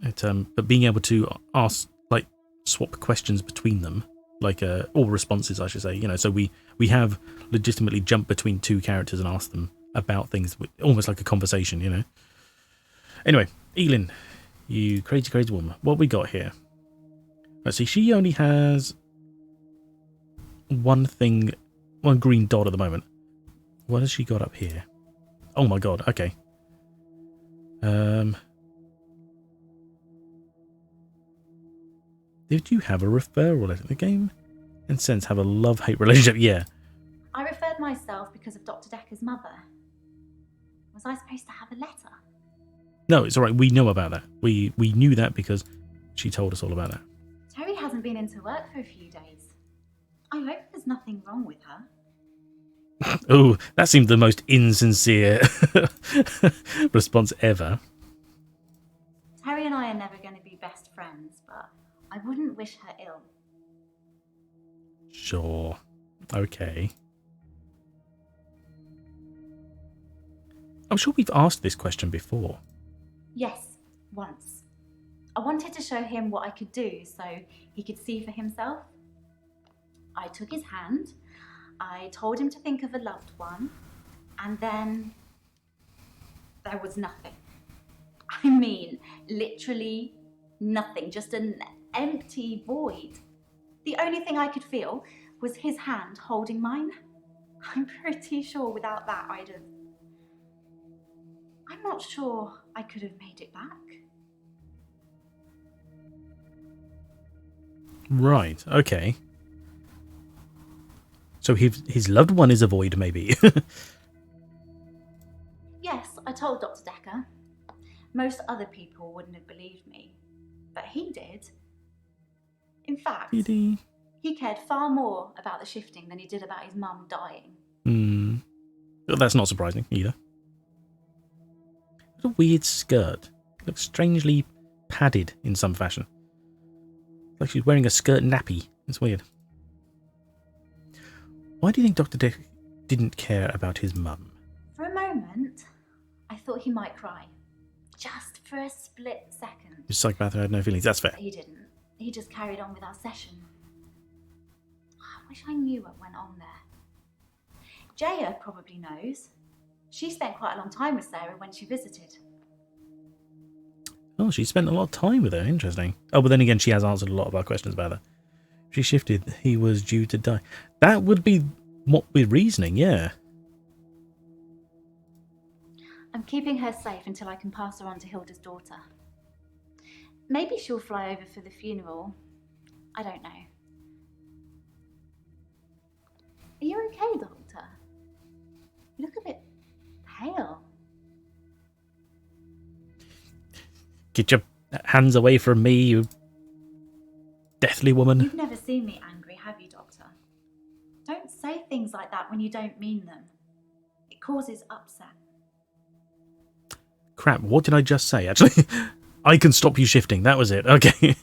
But being able to ask, like, swap questions between them, like, or responses, I should say, you know, so we have legitimately jumped between 2 characters and asked them about things, almost like a conversation, you know. Anyway, Elin, you crazy, crazy woman. What we got here? Let's see, she only has one green dot at the moment. What has she got up here? Oh my god, okay. Did you have a referral letter? The game and Sense have a love-hate relationship, yeah. I referred myself because of Dr. Dekker's mother. Was I supposed to have a letter? No, it's alright, we know about that. We knew that because she told us all about that. Terry hasn't been into work for a few days. I hope there's nothing wrong with her. Oh, that seemed the most insincere response ever. Terry and I are never going to be best friends, but I wouldn't wish her ill. Sure. Okay. I'm sure we've asked this question before. Yes, once. I wanted to show him what I could do so he could see for himself. I took his hand, I told him to think of a loved one, and then there was nothing. I mean, literally nothing, just an empty void. The only thing I could feel was his hand holding mine. I'm pretty sure without that I'm not sure I could have made it back. Right, okay. So his loved one is a void, maybe. Yes, I told Dr. Dekker. Most other people wouldn't have believed me, but he did. In fact, he cared far more about the shifting than he did about his mum dying. Well, that's not surprising, either. What a weird skirt. Looks strangely padded in some fashion. Like she's wearing a skirt nappy. It's weird. Why do you think Dr. Dick didn't care about his mum? For a moment, I thought he might cry. Just for a split second. His psychopath had no feelings. That's fair. He didn't. He just carried on with our session. I wish I knew what went on there. Jaya probably knows. She spent quite a long time with Sarah when she visited. Oh, she spent a lot of time with her. Interesting. Oh, but then again, she has answered a lot of our questions about her. She shifted. He was due to die. That would be what we're reasoning, yeah. I'm keeping her safe until I can pass her on to Hilda's daughter. Maybe she'll fly over for the funeral. I don't know. Are you okay, Doctor? You look a bit pale. Get your hands away from me, you deathly woman. You've never seen me angry, have you, Doctor? Don't say things like that when you don't mean them. It causes upset. Crap, what did I just say, actually? I can stop you shifting, that was it. Okay.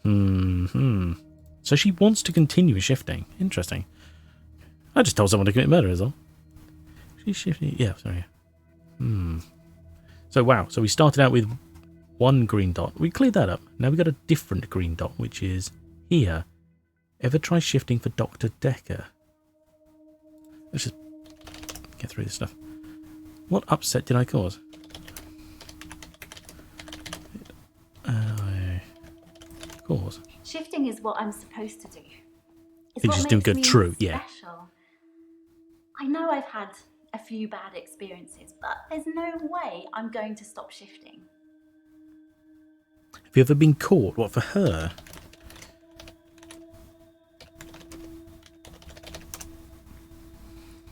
So she wants to continue shifting. Interesting. I just told someone to commit murder, is all. She's shifting. Yeah, sorry. So, wow. So we started out with one green dot. We cleared that up. Now we got a different green dot, which is here. Ever try shifting for Dr. Dekker? Let's just get through this stuff. What upset did I cause? Shifting is what I'm supposed to do. It's You're what just doing makes good. me True, yeah. special. I know I've had a few bad experiences, but there's no way I'm going to stop shifting. Have you ever been caught? What, for her?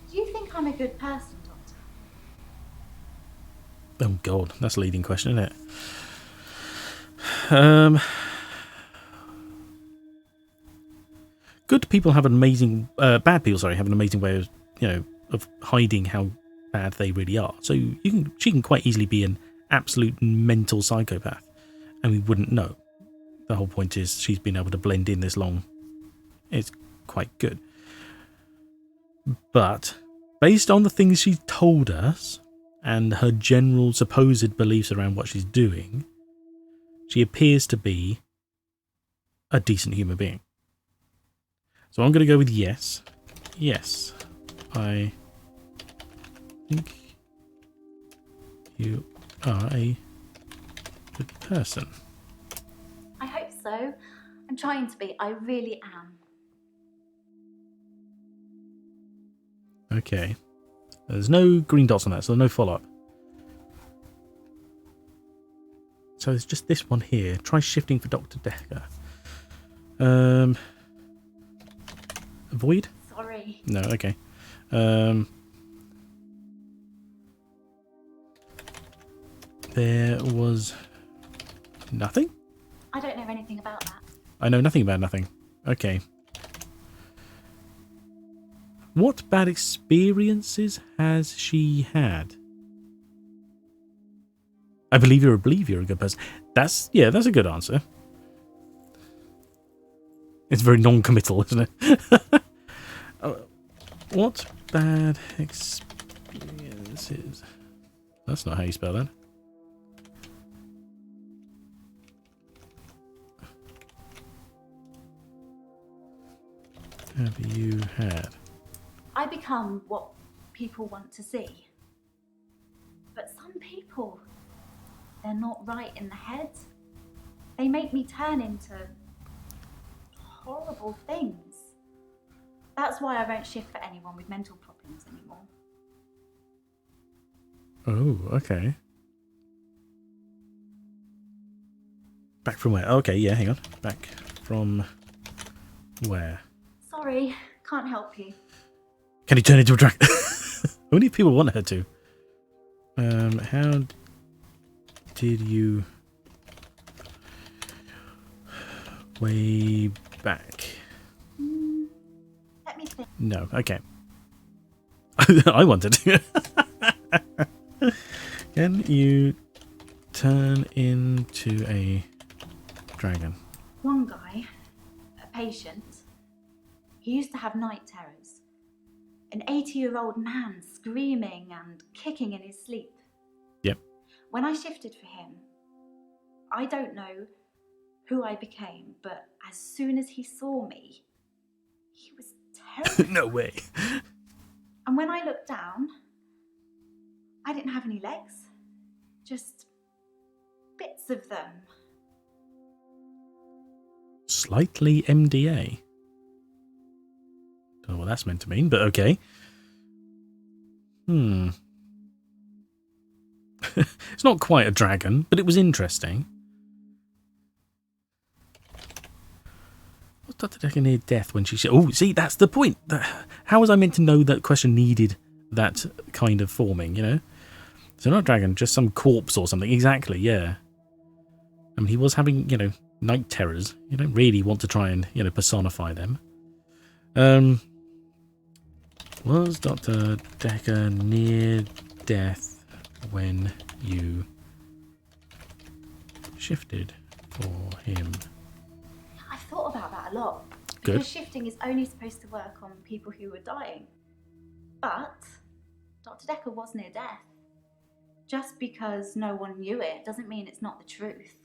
Do you think I'm a good person, Doctor? Oh God, that's a leading question, isn't it? Good people have an amazing, bad people, sorry, have an amazing way of, of hiding how bad they really are. So she can quite easily be an absolute mental psychopath, and we wouldn't know. The whole point is she's been able to blend in this long. It's quite good. But based on the things she told us and her general supposed beliefs around what she's doing, she appears to be a decent human being. So I'm going to go with yes. Yes, I think you are a good person. I hope so. I'm trying to be. I really am. Okay. There's no green dots on that, so no follow-up. So it's just this one here. Try shifting for Dr. Dekker. Avoid? Sorry. No, okay. There was nothing? I don't know anything about that. I know nothing about nothing. Okay. What bad experiences has she had? I believe you're a good person. That's a good answer. It's very non-committal, isn't it? What bad experiences? That's not how you spell that. Have you had? I become what people want to see. But some people, they're not right in the head. They make me turn into horrible things. That's why I won't shift for anyone with mental problems anymore. Oh, okay. Back from where? Okay, yeah, hang on. Back from where? Sorry, can't help you. Can he turn into a dragon? Only if people want her to. How did you... Way back? Let me think. No, okay. I wanted to. Can you turn into a dragon? One guy, a patient, he used to have night terrors. An 80-year-old man screaming and kicking in his sleep. Yep. When I shifted for him, I don't know who I became, but as soon as he saw me, he was terrified. No way. And when I looked down, I didn't have any legs, just bits of them. Slightly MDA. Don't know what that's meant to mean, but okay. It's not quite a dragon, but it was interesting. Was Dr. Dekker near death when she said... Oh, see, that's the point. How was I meant to know that question needed that kind of forming, you know? So not a dragon, just some corpse or something. Exactly, yeah. I mean, he was having, night terrors. You don't really want to try and, personify them. Was Dr. Dekker near death when you shifted for him? I've thought about that a lot. Good. Because shifting is only supposed to work on people who are dying. But Dr. Dekker was near death. Just because no one knew it doesn't mean it's not the truth.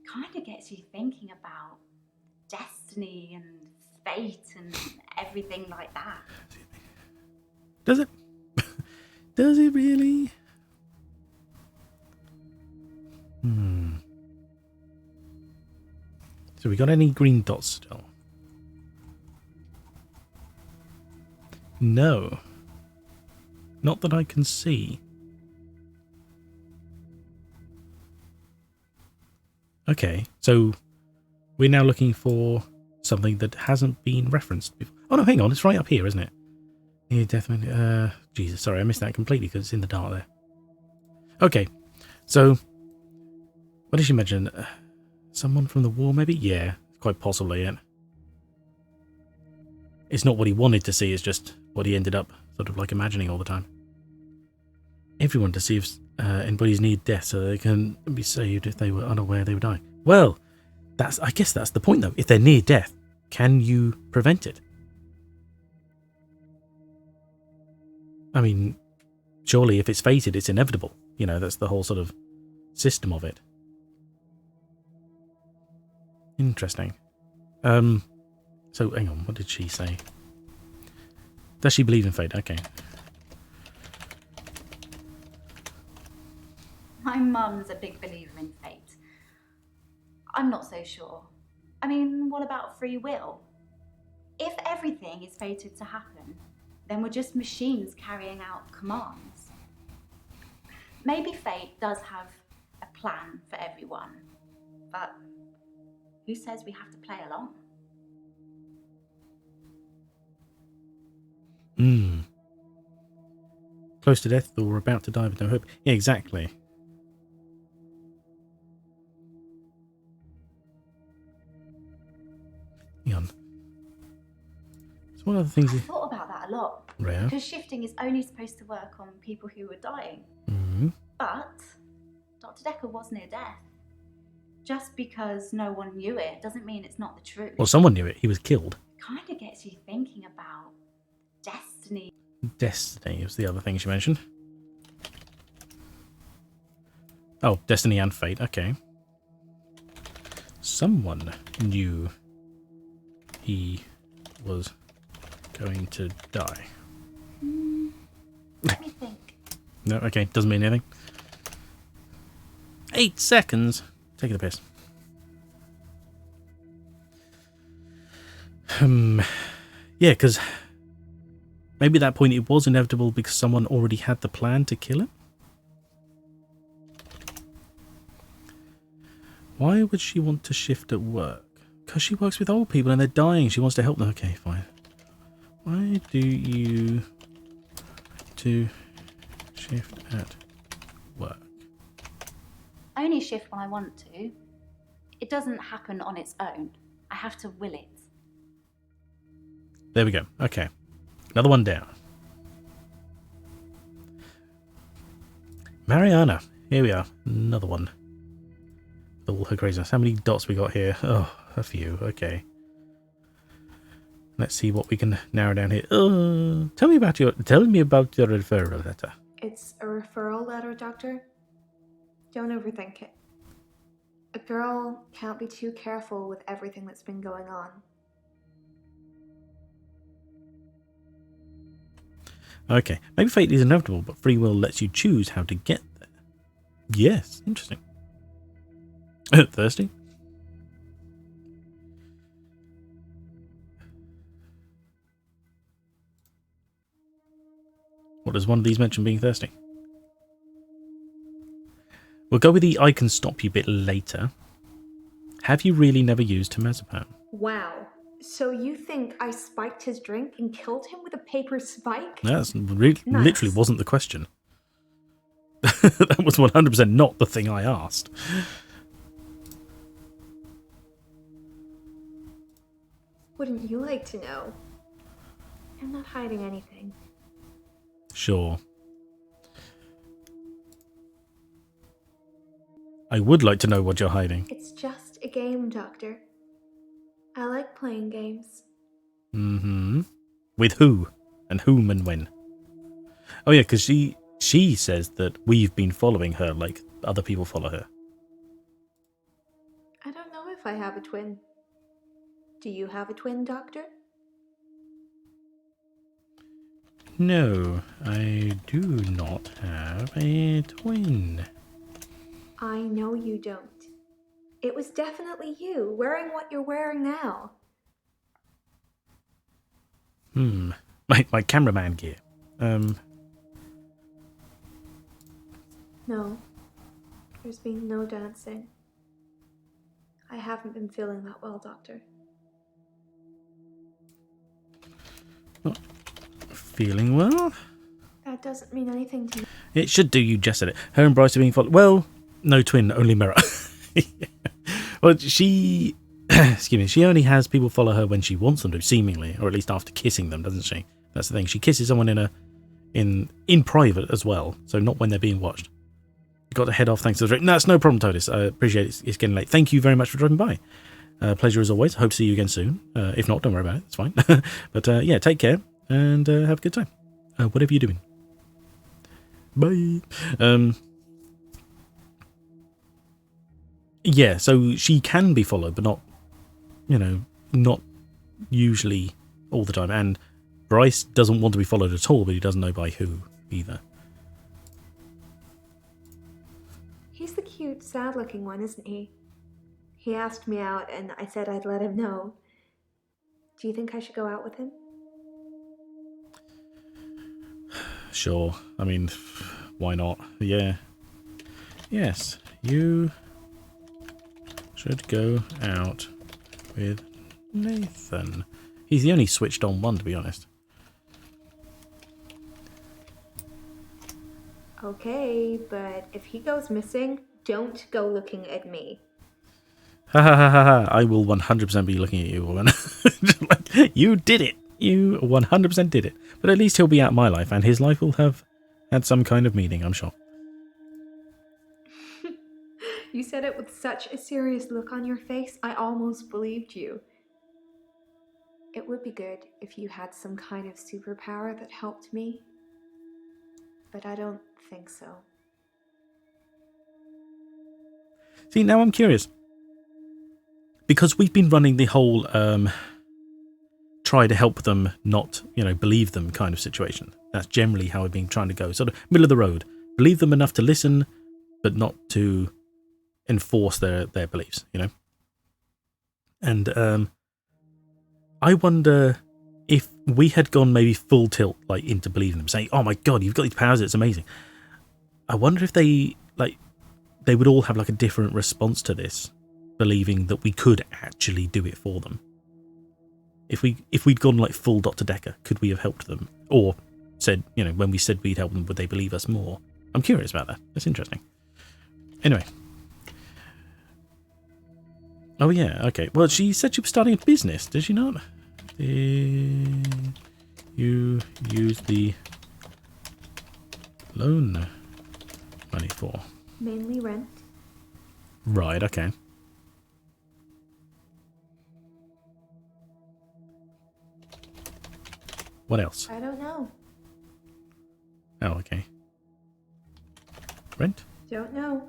It kind of gets you thinking about destiny and fate and everything like that. Does it? Does it really? So we got any green dots still? No. Not that I can see. Okay, so we're now looking for something that hasn't been referenced before. Oh no, hang on, it's right up here, isn't it? Yeah, definitely. Jesus, sorry, I missed that completely because it's in the dark there. Okay, so what did she mention? Someone from the war, maybe? Yeah, quite possibly it. It's not what he wanted to see, it's just what he ended up sort of like imagining all the time. Everyone to see if anybody's near death so they can be saved if they were unaware they would die. Well, I guess that's the point though. If they're near death, can you prevent it? I mean, surely if it's fated, it's inevitable. You know, that's the whole sort of system of it. Interesting. So, hang on, what did she say? Does she believe in fate? Okay. My mum's a big believer in fate. I'm not so sure. I mean, what about free will? If everything is fated to happen, then we're just machines carrying out commands. Maybe fate does have a plan for everyone, but who says we have to play along? Close to death or about to die with no hope. Yeah, exactly. Hang on. So one of the things... I thought about that a lot. Rare. Because shifting is only supposed to work on people who are dying. Mm-hmm. But Dr. Dekker was near death. Just because no one knew it doesn't mean it's not the truth. Well, someone knew it. He was killed. Kind of gets you thinking about destiny. Destiny was the other thing she mentioned. Oh, destiny and fate. Okay. Someone knew he was going to die. Let me think. No, okay. Doesn't mean anything. 8 seconds. Taking the piss. Yeah, because maybe at that point it was inevitable because someone already had the plan to kill him. Why would she want to shift at work? Because she works with old people and they're dying. She wants to help them. Okay, fine. Why do you to shift at work? I only shift when I want to. It doesn't happen on its own. I have to will it. There we go. Okay. Another one down. Mariana. Here we are. Another one. All her craziness. How many dots we got here? Oh, a few. Okay. Let's see what we can narrow down here. Tell me about your referral letter. It's a referral letter, Doctor. Don't overthink it. A girl can't be too careful with everything that's been going on. Okay. Maybe fate is inevitable, but free will lets you choose how to get there. Yes. Interesting. Thirsty? What does one of these mention being thirsty? We'll go with the I can stop you bit later. Have you really never used temazepam? Wow. So you think I spiked his drink and killed him with a paper spike? That's really, Nice. literally wasn't the question. That was 100% not the thing I asked. Wouldn't you like to know? I'm not hiding anything. Sure. I would like to know what you're hiding. It's just a game, Doctor. I like playing games. Mm-hmm. With who? And whom and when? Oh yeah, because she says that we've been following her like other people follow her. I don't know if I have a twin. Do you have a twin, Doctor? No, I do not have a twin. I know you don't. It was definitely you, wearing what you're wearing now. My cameraman gear. No. There's been no dancing. I haven't been feeling that well, Doctor. feeling well. That doesn't mean anything to me. It should do, you just said it. Her and Bryce are being followed. Well, no twin, only mirror. Well, she... excuse me, she only has people follow her when she wants them to, seemingly. Or at least after kissing them, doesn't she? That's the thing. She kisses someone in private as well. So not when they're being watched. Got to head off, thanks to the drink. No, it's no problem, Totis. I appreciate it. It's getting late. Thank you very much for driving by. Pleasure as always. Hope to see you again soon. If not, don't worry about it. It's fine. But yeah, take care and have a good time. Whatever you're doing. Bye. Yeah, so she can be followed, but not, not usually all the time. And Bryce doesn't want to be followed at all, but he doesn't know by who either. He's the cute, sad-looking one, isn't he? He asked me out, and I said I'd let him know. Do you think I should go out with him? Sure. I mean, why not? Yeah. Yes, you should go out with Nathan. He's the only switched on one, to be honest. Okay, but if he goes missing, don't go looking at me. Ha ha ha ha ha. I will 100% be looking at you, woman. Like, you did it. You 100% did it. But at least he'll be out of my life, and his life will have had some kind of meaning, I'm sure. You said it with such a serious look on your face, I almost believed you. It would be good if you had some kind of superpower that helped me, but I don't think so. See, now I'm curious. Because we've been running the whole try to help them, not, believe them kind of situation. That's generally how we've been trying to go. Sort of middle of the road. Believe them enough to listen, but not to enforce their beliefs, And I wonder if we had gone maybe full tilt, like, into believing them, saying, oh my god, you've got these powers, it's amazing. I wonder if they would all have, like, a different response to this, believing that we could actually do it for them. If we'd gone, like, full Dr. Dekker, could we have helped them? Or said, when we said we'd help them, would they believe us more? I'm curious about that. That's interesting. Anyway. Oh, yeah, okay. Well, she said she was starting a business, did she not? Did you use the loan money for? Mainly rent. Right, okay. What else? I don't know. Oh, okay. Rent? Don't know.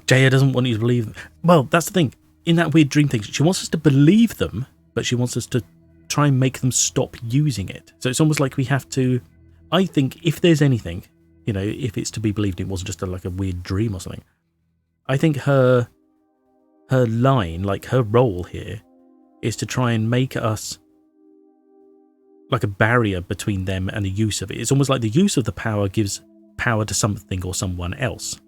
Jaya doesn't want you to believe them. Well, that's the thing. In that weird dream thing, she wants us to believe them, but she wants us to try and make them stop using it. So it's almost like we have to... I think if there's anything, if it's to be believed it wasn't just like a weird dream or something, I think her line, like her role here, is to try and make us like a barrier between them and the use of it. It's almost like the use of the power gives power to something or someone else.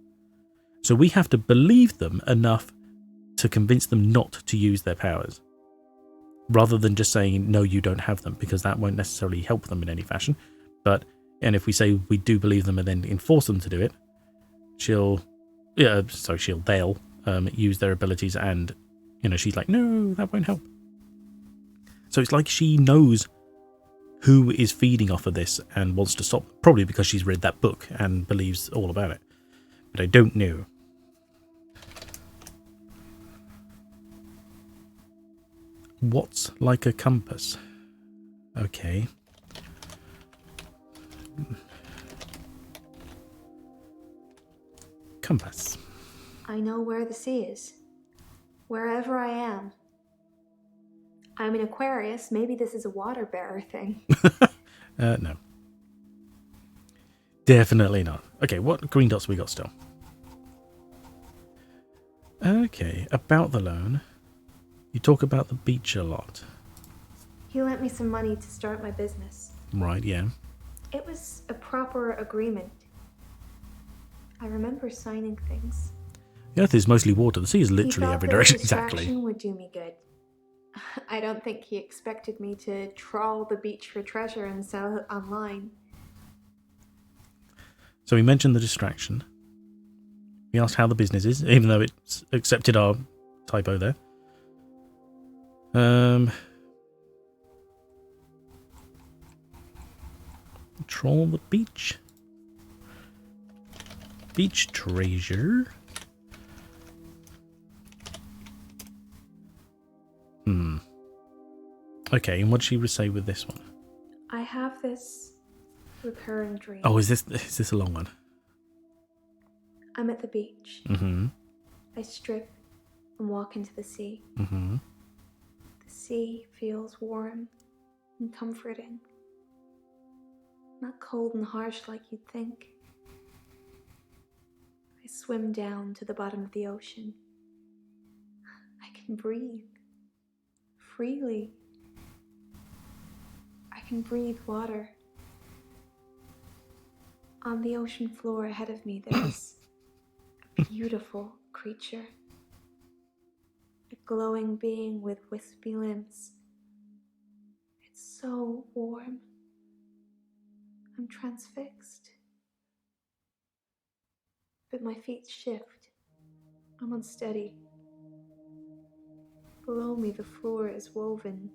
So we have to believe them enough to convince them not to use their powers, rather than just saying, no, you don't have them, because that won't necessarily help them in any fashion. And if we say we do believe them and then enforce them to do it, they'll use their abilities, and, she's like, no, that won't help. So it's like she knows who is feeding off of this and wants to stop, probably because she's read that book and believes all about it. But I don't know. What's like a compass? Okay. Compass. I know where the sea is. Wherever I am. I'm an Aquarius. Maybe this is a water bearer thing. No. Definitely not. Okay, what green dots we got still? Okay, about the loan. You talk about the beach a lot. He lent me some money to start my business. Right, yeah. It was a proper agreement. I remember signing things. The earth is mostly water. The sea is He literally thought every that direction. distraction Exactly. would do me good. I don't think he expected me to trawl the beach for treasure and sell it online. So we mentioned the distraction. We asked how the business is, even though it's accepted our typo there. Troll the beach. Beach treasure. Okay, and what did she say with this one? I have this recurring dream. Oh, is this a long one? I'm at the beach. Mm-hmm. I strip and walk into the sea. Mm-hmm. The sea feels warm and comforting. Not cold and harsh like you'd think. I swim down to the bottom of the ocean. I can breathe freely. I can breathe water. On the ocean floor ahead of me, there's a beautiful creature. A glowing being with wispy limbs. It's so warm. I'm transfixed. But my feet shift. I'm unsteady. Below me, the floor is woven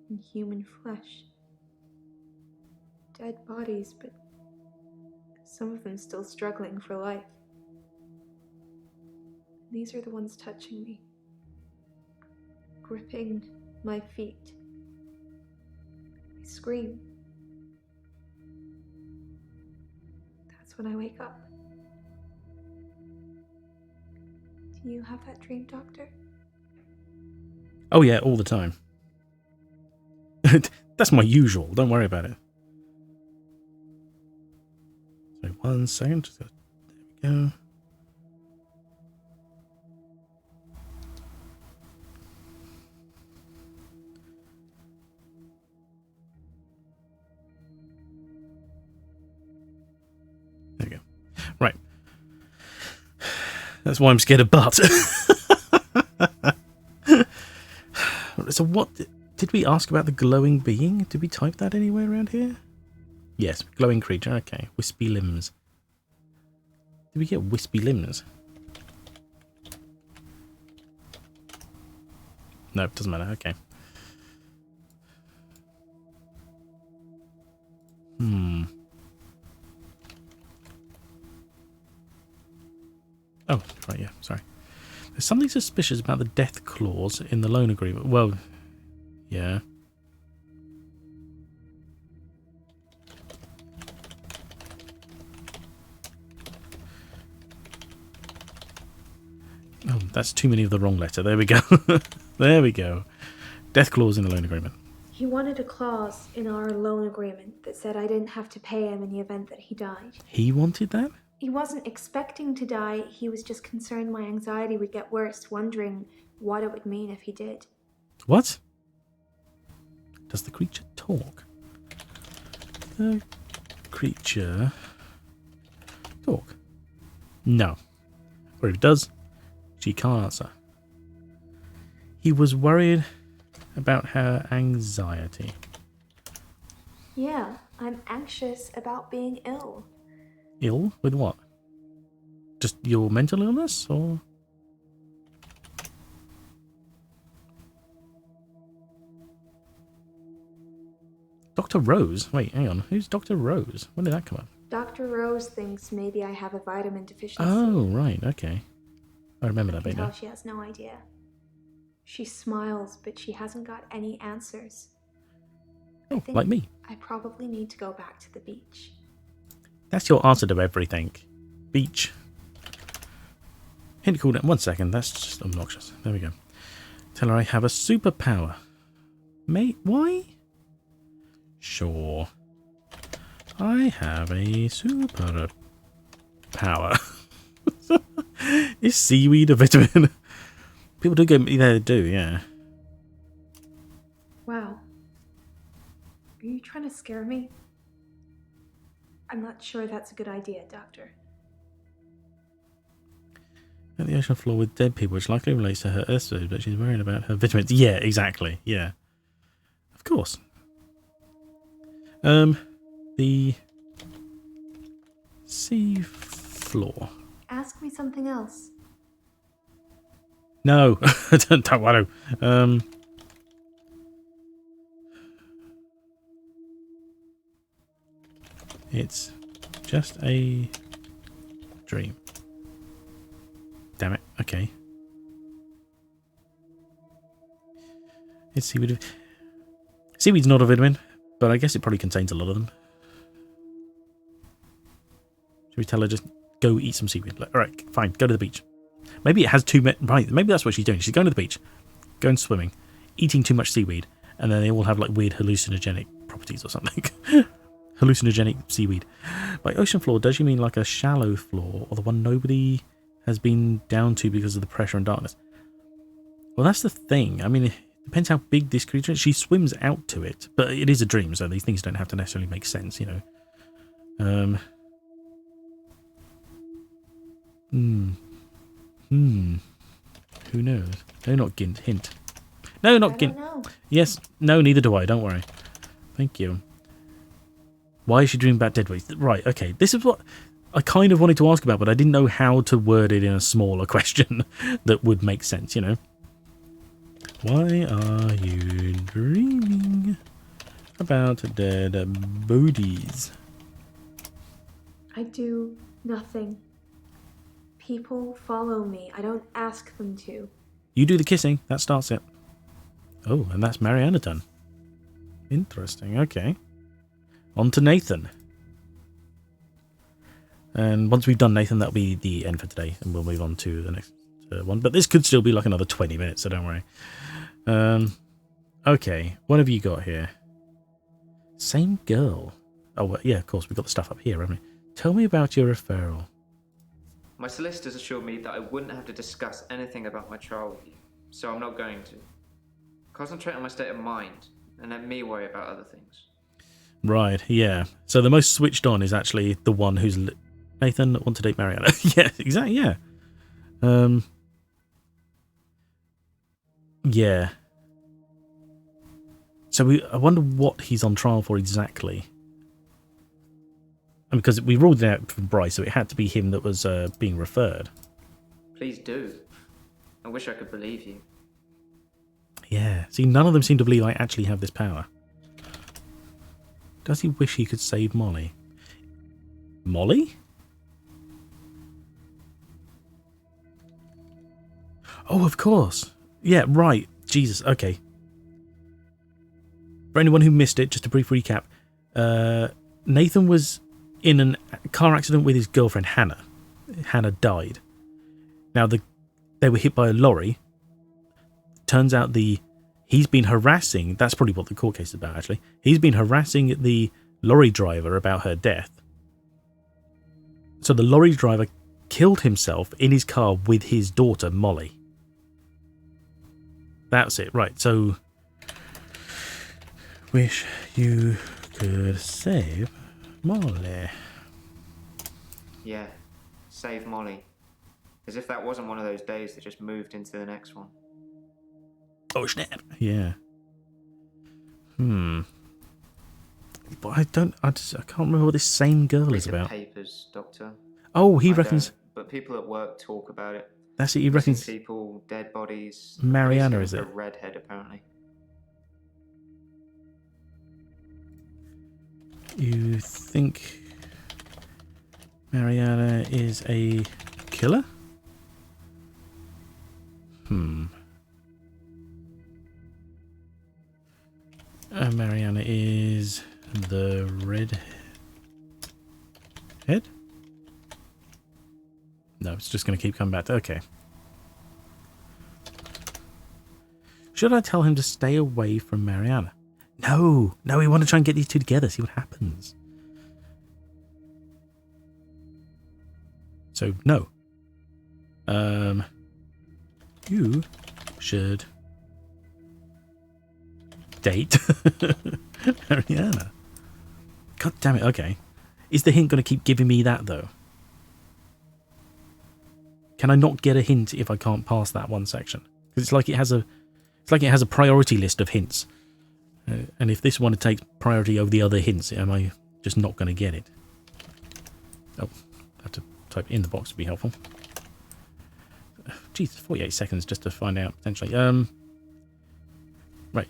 in human flesh. Dead bodies, but some of them still struggling for life. These are the ones touching me, gripping my feet. I scream. That's when I wake up. Do you have that dream, Doctor? Oh yeah, all the time. That's my usual. Don't worry about it. So 1 second. There we go. There we go. Right. That's why I'm scared of Bart. So what did we ask about the glowing being? Did we type that anywhere around here? Yes, glowing creature. Okay, wispy limbs. Did we get wispy limbs? No, it doesn't matter. Okay. Oh, right, yeah, sorry. There's something suspicious about the death clause in the loan agreement. Well, yeah. Oh, that's too many of the wrong letter. There we go. There we go. Death clause in the loan agreement. He wanted a clause in our loan agreement that said I didn't have to pay him in the event that he died. He wanted that? He wasn't expecting to die, he was just concerned my anxiety would get worse, wondering what it would mean if he did. What? Does the creature talk? The creature talk? No. Or if it does, she can't answer. He was worried about her anxiety. Yeah, I'm anxious about being ill. Ill? With what? Just your mental illness, or? Dr. Rose? Wait, hang on. Who's Dr. Rose? When did that come up? Dr. Rose thinks maybe I have a vitamin deficiency. Oh, right, okay. I remember that I bit can now. tell she has no idea. She smiles, but she hasn't got any answers. Oh, like me. I probably need to go back to the beach. That's your answer to everything. Beach. Hint cooldown. 1 second. That's just obnoxious. There we go. Tell her I have a superpower. Mate, why? Sure. I have a super power. Is seaweed a vitamin? People do go. Yeah, they do. Yeah. Wow. Are you trying to scare me? I'm not sure that's a good idea, Doctor. At the ocean floor with dead people, which likely relates to her earthfood, but she's worried about her vitamins. Yeah, exactly. Yeah. Of course. The sea floor. Ask me something else. No, don't want to. It's just a dream. Damn it. Okay. It's seaweed. Seaweed's not a vitamin, but I guess it probably contains a lot of them. Should we tell her just go eat some seaweed? Like, all right, fine. Go to the beach. Maybe it has too much. Right. Maybe that's what she's doing. She's going to the beach, going swimming, eating too much seaweed, and then they all have like weird hallucinogenic properties or something. Hallucinogenic seaweed. By ocean floor, does she mean like a shallow floor, or the one nobody has been down to because of the pressure and darkness? Well, that's the thing. I mean, it depends how big this creature is. She swims out to it, but it is a dream, so these things don't have to necessarily make sense, you know. Who knows? No, not Gint. Hint. No, not Gint. No. Yes. No, neither do I. Don't worry. Thank you. Why is she dreaming about dead bodies? Right, okay. This is what I kind of wanted to ask about, but I didn't know how to word it in a smaller question that would make sense, you know? Why are you dreaming about dead bodies? I do nothing. People follow me. I don't ask them to. You do the kissing. That starts it. Oh, and that's Mariana done. Interesting. Okay. On to Nathan. And once we've done Nathan, that'll be the end for today, and we'll move on to the next one. But this could still be like another 20 minutes, so don't worry. Okay, what have you got here? Same girl. Oh, well, yeah, of course, we've got the stuff up here, haven't we? Tell me about your referral. My solicitors assured me that I wouldn't have to discuss anything about my trial with you, so I'm not going to. Concentrate on my state of mind, and let me worry about other things. Right, yeah. So the most switched on is actually the one who's... Nathan, want to date Mariana. Yeah, exactly, yeah. Yeah. So I wonder what he's on trial for exactly. And because we ruled it out from Bryce, so it had to be him that was being referred. Please do. I wish I could believe you. Yeah. See, none of them seem to believe I actually have this power. Does he wish he could save Molly? Molly? Oh, of course. Yeah, right. Jesus, okay. For anyone who missed it, just a brief recap. Nathan was in a car accident with his girlfriend, Hannah. Hannah died. Now, they were hit by a lorry. Turns out he's been harassing... That's probably what the court case is about, actually. He's been harassing the lorry driver about her death. So the lorry driver killed himself in his car with his daughter, Molly. That's it, right. So, wish you could save Molly. Yeah, save Molly. As if that wasn't one of those days that just moved into the next one. Oh, snap. Yeah. But I can't remember what this same girl is Read the about. papers, Doctor. Oh, he I reckons... don't, but people at work talk about it. That's it, he reckons... People, dead bodies. Mariana, is it? A redhead, apparently. You think Mariana is a killer? Mariana is the red head? No, it's just going to keep coming back to... Okay. Should I tell him to stay away from Mariana? No, we want to try and get these two together, see what happens. So, no. You should date Mariana. God damn it, okay. Is the hint going to keep giving me that, though? Can I not get a hint if I can't pass that one section? Because it's like it has a priority list of hints. And if this one takes priority over the other hints, am I just not going to get it? Oh, I have to type in the box to be helpful. Geez, 48 seconds just to find out, potentially. Right.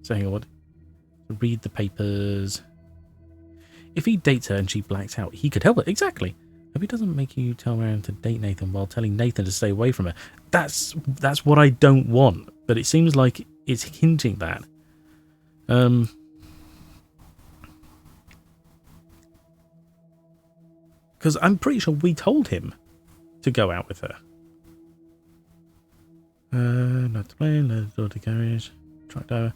So hang on, what? Read the papers. If he dates her and she blacks out, he could help her. Exactly. Hope he doesn't make you tell Marianne to date Nathan while telling Nathan to stay away from her. That's what I don't want. But it seems like it's hinting that. Because I'm pretty sure we told him to go out with her. Not to blame, let the door to carriage. Tracked over.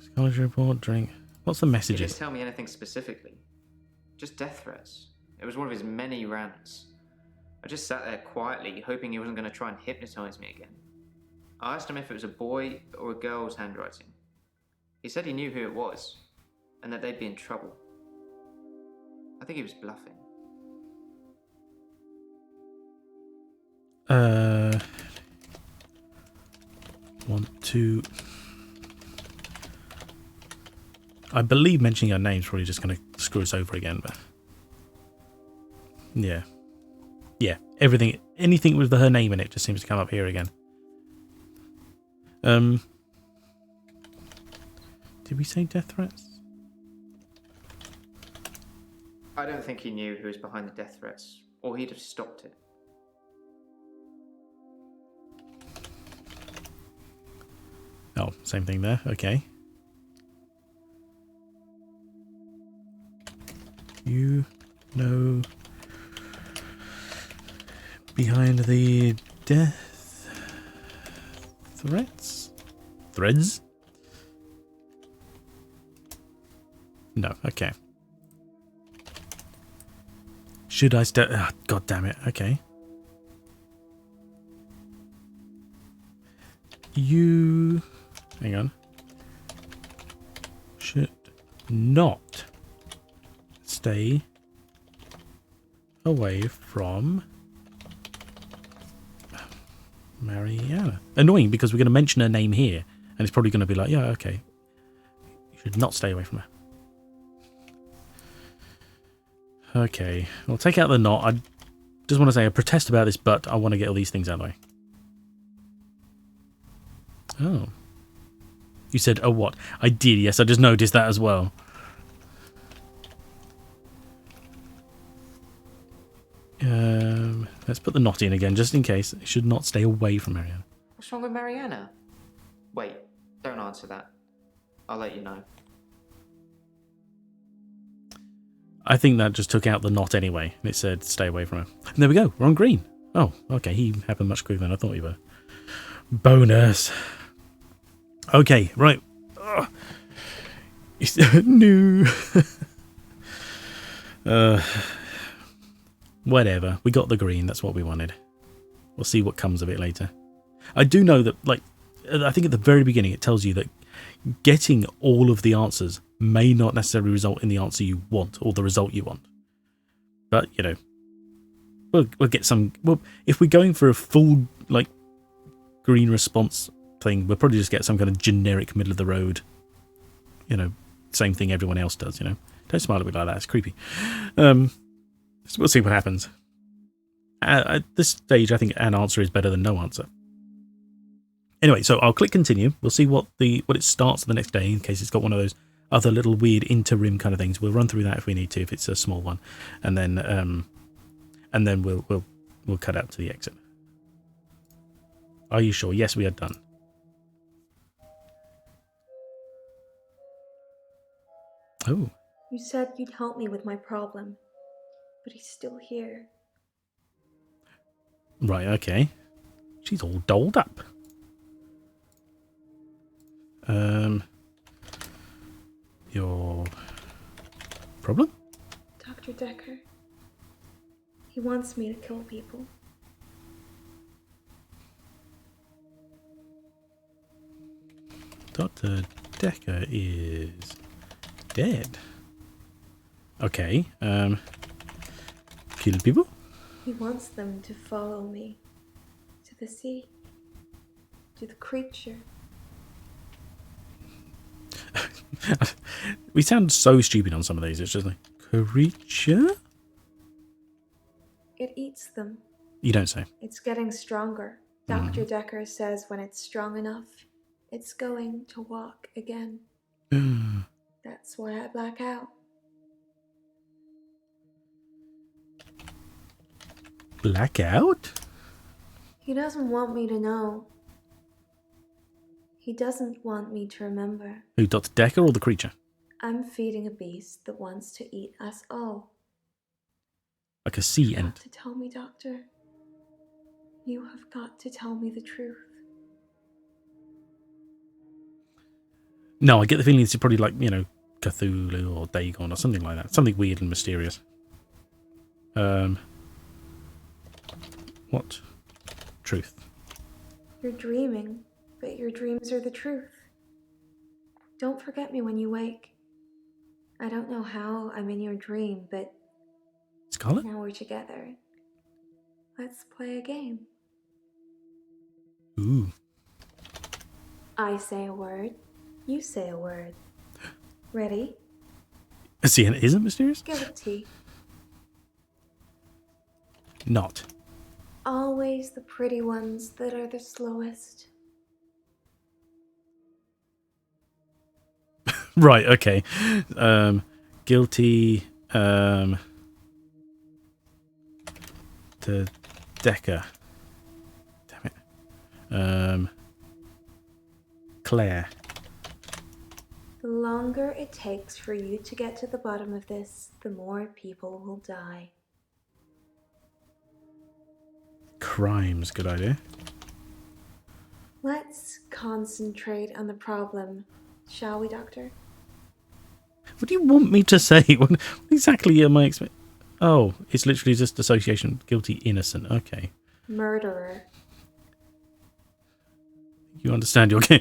Psychology report, drink. What's the He messages? didn't tell me anything specifically. Just death threats. It was one of his many rants. I just sat there quietly, hoping he wasn't going to try and hypnotize me again. I asked him if it was a boy or a girl's handwriting. He said he knew who it was, and that they'd be in trouble. I think he was bluffing. 1, 2. I believe mentioning her name's probably just going to screw us over again, but yeah, anything with her name in it just seems to come up here again. Did we say death threats? I don't think he knew who was behind the death threats, or he'd have stopped it. Oh, same thing there. Okay. You know behind the death threads? No, okay. Should I step? Oh, God damn it. Okay. You... Hang on. Should not stay away from Mariana. Annoying, because we're going to mention her name here, and it's probably going to be like, yeah, okay. You should not stay away from her. Okay, we'll take out the not. I just want to say I protest about this, but I want to get all these things out of the way. Oh. You said, oh, what? I did, yes, I just noticed that as well. Let's put the not in again, just in case. It should not stay away from Mariana. What's wrong with Mariana? Wait, don't answer that. I'll let you know. I think that just took out the not anyway. It said stay away from her. And there we go, we're on green. Oh, okay, he happened much quicker than I thought he would. Bonus. Okay, right. No. Whatever. We got the green. That's what we wanted. We'll see what comes of it later. I do know that, like, I think at the very beginning it tells you that getting all of the answers may not necessarily result in the answer you want or the result you want. But, you know, we'll get some... Well, if we're going for a full, like, green response thing, we'll probably just get some kind of generic middle of the road, you know, same thing everyone else does, you know. Don't smile at me like that, it's creepy. So we'll see what happens. At this stage, I think an answer is better than no answer. Anyway, so I'll click continue. We'll see what it starts the next day, in case it's got one of those other little weird interim kind of things. We'll run through that if we need to, if it's a small one, and then we'll cut out to the exit. Are you sure? Yes, we are done. Oh. You said you'd help me with my problem, but he's still here. Right, okay. She's all dolled up. Your problem? Dr. Dekker. He wants me to kill people. Dr. Dekker is dead. Okay, kill people? He wants them to follow me. To the sea. To the creature. We sound so stupid on some of these. It's just like, creature? It eats them. You don't say. It's getting stronger. Dr. Dekker says when it's strong enough, it's going to walk again. That's why I black out. Blackout? He doesn't want me to know. He doesn't want me to remember. Who, Dr. Dekker or the creature? I'm feeding a beast that wants to eat us all. Like a sea You have ant. to tell me, Doctor. You have got to tell me the truth. No, I get the feeling it's probably like, you know, Cthulhu or Dagon or something like that. Something weird and mysterious. What? Truth. You're dreaming, but your dreams are the truth. Don't forget me when you wake. I don't know how I'm in your dream, but Scarlet? now we're together. Let's play a game. Ooh. I say a word, you say a word. Ready? Sea ant isn't mysterious? Give it tea. Not. Always the pretty ones that are the slowest. Right, okay. Guilty, to Dekker. Damn it. Claire. The longer it takes for you to get to the bottom of this, the more people will die. Crimes, good idea. Let's concentrate on the problem, shall we, Doctor? What do you want me to say? What exactly am I expecting? Oh, it's literally just association. Guilty, innocent. Okay. Murderer. You understand your game.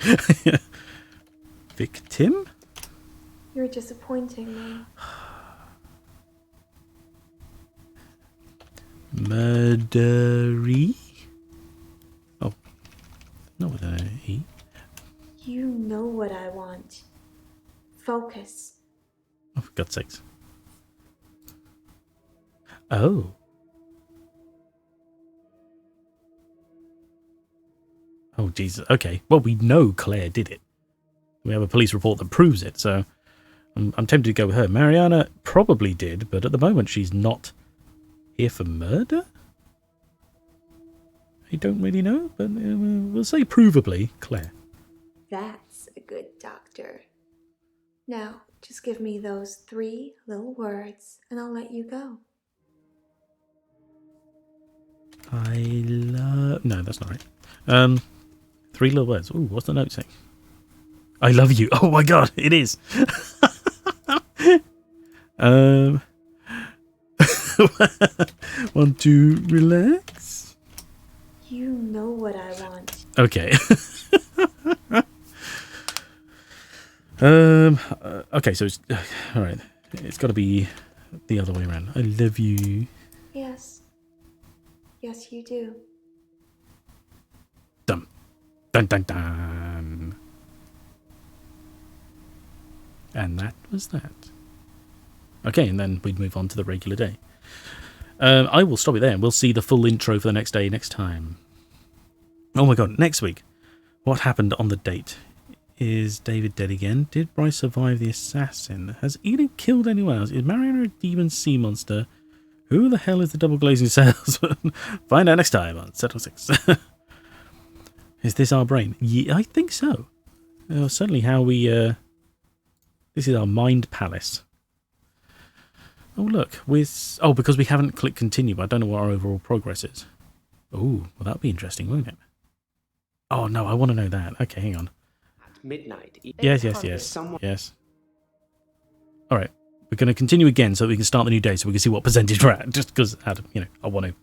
Victim? You're disappointing me. Murdery? Oh, not with an E. You know what I want. Focus. Oh, for God's sakes. Oh. Oh, Jesus. Okay. Well, we know Claire did it. We have a police report that proves it, so I'm tempted to go with her. Mariana probably did, but at the moment she's not here for murder? I don't really know, but we'll say provably Claire. That's a good doctor. Now, just give me those 3 little words and I'll let you go. I love... No, that's not right. 3 little words. Ooh, what's the note saying? I love you. Oh my God, it is. Want to relax? You know what I want. Okay. Okay, so it's... all right. It's got to be the other way around. I love you. Yes. Yes, you do. Dun. Dun, dun, dun. And that was that. Okay, and then we'd move on to the regular day. I will stop it there, and we'll see the full intro for the next day next time. Oh my God, next week. What happened on the date? Is David dead again? Did Bryce survive the assassin? Has Eden killed anyone else? Is Mariana a demon sea monster? Who the hell is the double glazing salesman? Find out next time on Settle 6. Is this our brain? Yeah, I think so. Certainly how we... This is our mind palace. Oh, look. because we haven't clicked continue, but I don't know what our overall progress is. Oh, well, that'll be interesting, won't it? Oh, no, I want to know that. Okay, hang on. At midnight. Yes. Someone... Yes. All right. We're going to continue again so that we can start the new day so we can see what percentage we're at. Just because, Adam, I want to.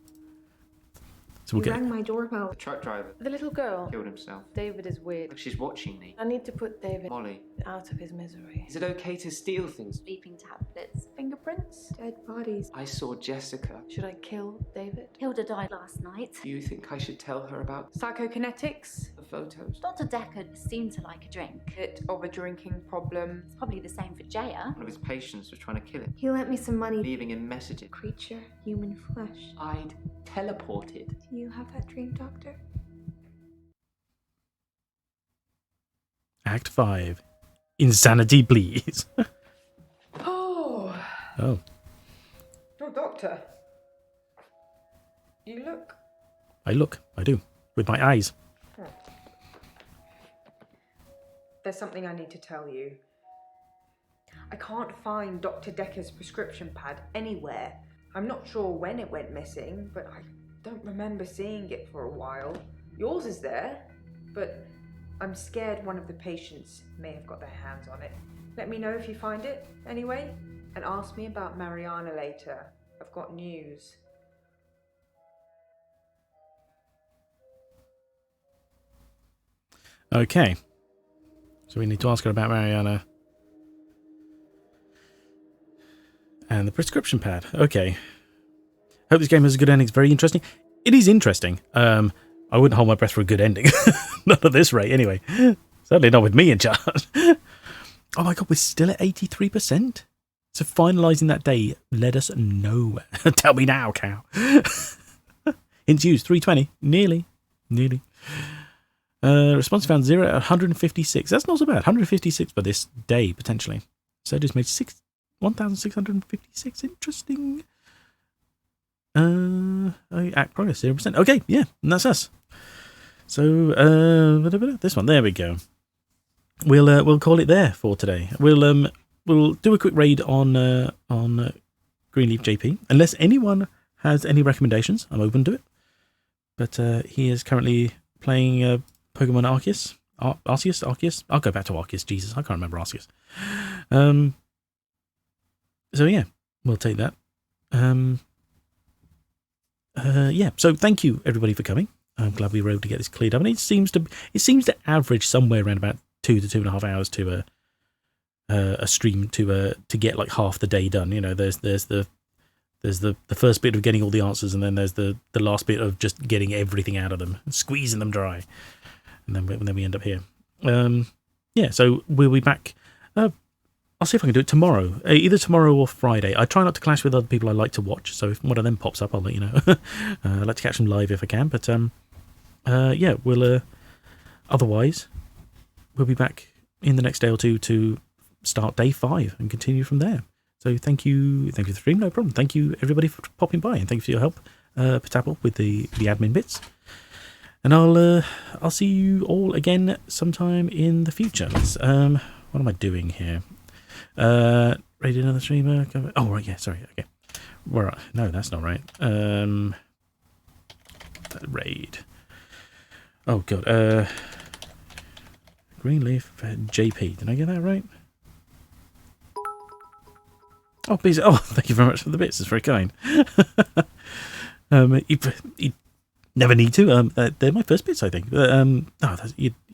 So we'll You get. rang my doorbell. The truck driver The little girl. killed himself. David is weird. Like she's watching me. I need to put David Molly, out of his misery. Is it okay to steal things? Sleeping tablets. Fingerprints? Dead bodies. I saw Jessica. Should I kill David? Hilda died last night. Do you think I should tell her about Psychokinetics? the photos? Dr. Dekker seemed to like a drink. Bit of a drinking problem. It's probably the same for Jaya. one of his patients was trying to kill him, He lent me some money. leaving him messages. Creature, human flesh. I'd teleported. Do you have that dream, Doctor? Act 5. Insanity, please. Oh, Oh. oh, Doctor. You look. I do. With my eyes. There's something I need to tell you. I can't find Dr. Dekker's prescription pad anywhere. I'm not sure when it went missing, but I don't remember seeing it for a while. Yours is there, but I'm scared one of the patients may have got their hands on it. Let me know if you find it, anyway, and ask me about Mariana later. I've got news. Okay. So we need to ask her about Mariana. And the prescription pad. Okay. Hope this game has a good ending. It's very interesting. It is interesting. I wouldn't hold my breath for a good ending. Not at this rate, anyway. Certainly not with me in charge. Oh my god, we're still at 83%? So finalising that day led us nowhere. Tell me now, cow. Hints used, 320. Nearly. Response found 0 at 156. That's not so bad. 156 by this day, potentially. So I just made 1,656. Interesting. Act progress 0%. Okay, yeah, and that's us. So this one, there we go. We'll call it there for today. We'll do a quick raid on Greenleaf JP, unless anyone has any recommendations. I'm open to it. But he is currently playing Pokemon Arceus. Arceus. I'll go back to Arceus. Jesus, I can't remember Arceus. So yeah, we'll take that. Yeah. So thank you everybody for coming. I'm glad we were able to get this cleared up, and it seems to average somewhere around about 2 to 2.5 hours to a stream to get like half the day done. You know, there's the first bit of getting all the answers, and then there's the last bit of just getting everything out of them, and squeezing them dry, and then we end up here. Yeah, so we'll be back. I'll see if I can do it tomorrow, either tomorrow or Friday. I try not to clash with other people I like to watch, so if one of them pops up, I'll let you know. I like to catch them live if I can, but yeah, we'll otherwise we'll be back in the next day or two to start day 5 and continue from there. So thank you for the stream, no problem. Thank you everybody for popping by, and thank you for your help, Patapple, with the admin bits. And I'll see you all again sometime in the future. What am I doing here? Raid another streamer. Oh right, yeah, sorry. Okay, right. No, that's not right. Raid. Oh god. Greenleaf JP. Did I get that right? Oh, please. Oh, thank you very much for the bits. It's very kind. You never need to. They're my first bits, I think. You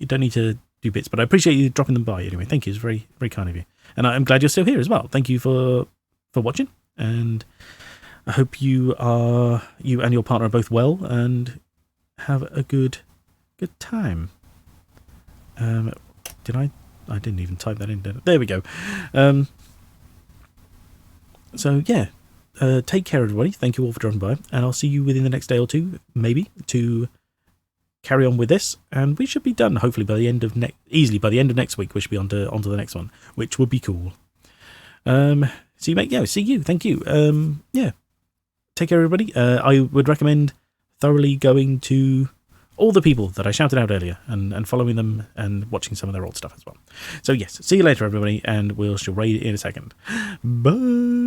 don't need to do bits, but I appreciate you dropping them by anyway. Thank you. It's very, very kind of you. And I'm glad you're still here as well. Thank you for watching, and I hope you and your partner are both well and have a good time. Did I didn't even type that in, did I? There we go. So yeah, take care everybody. Thank you all for dropping by, and I'll see you within the next day or two, maybe, to carry on with this, and we should be done hopefully by the end of next week. We should be onto the next one, which would be cool. See you, mate. Yeah, see you. Thank you. Yeah, take care everybody. I would recommend thoroughly going to all the people that I shouted out earlier and following them and watching some of their old stuff as well. So yes, see you later everybody, and we'll raid in a second. Bye.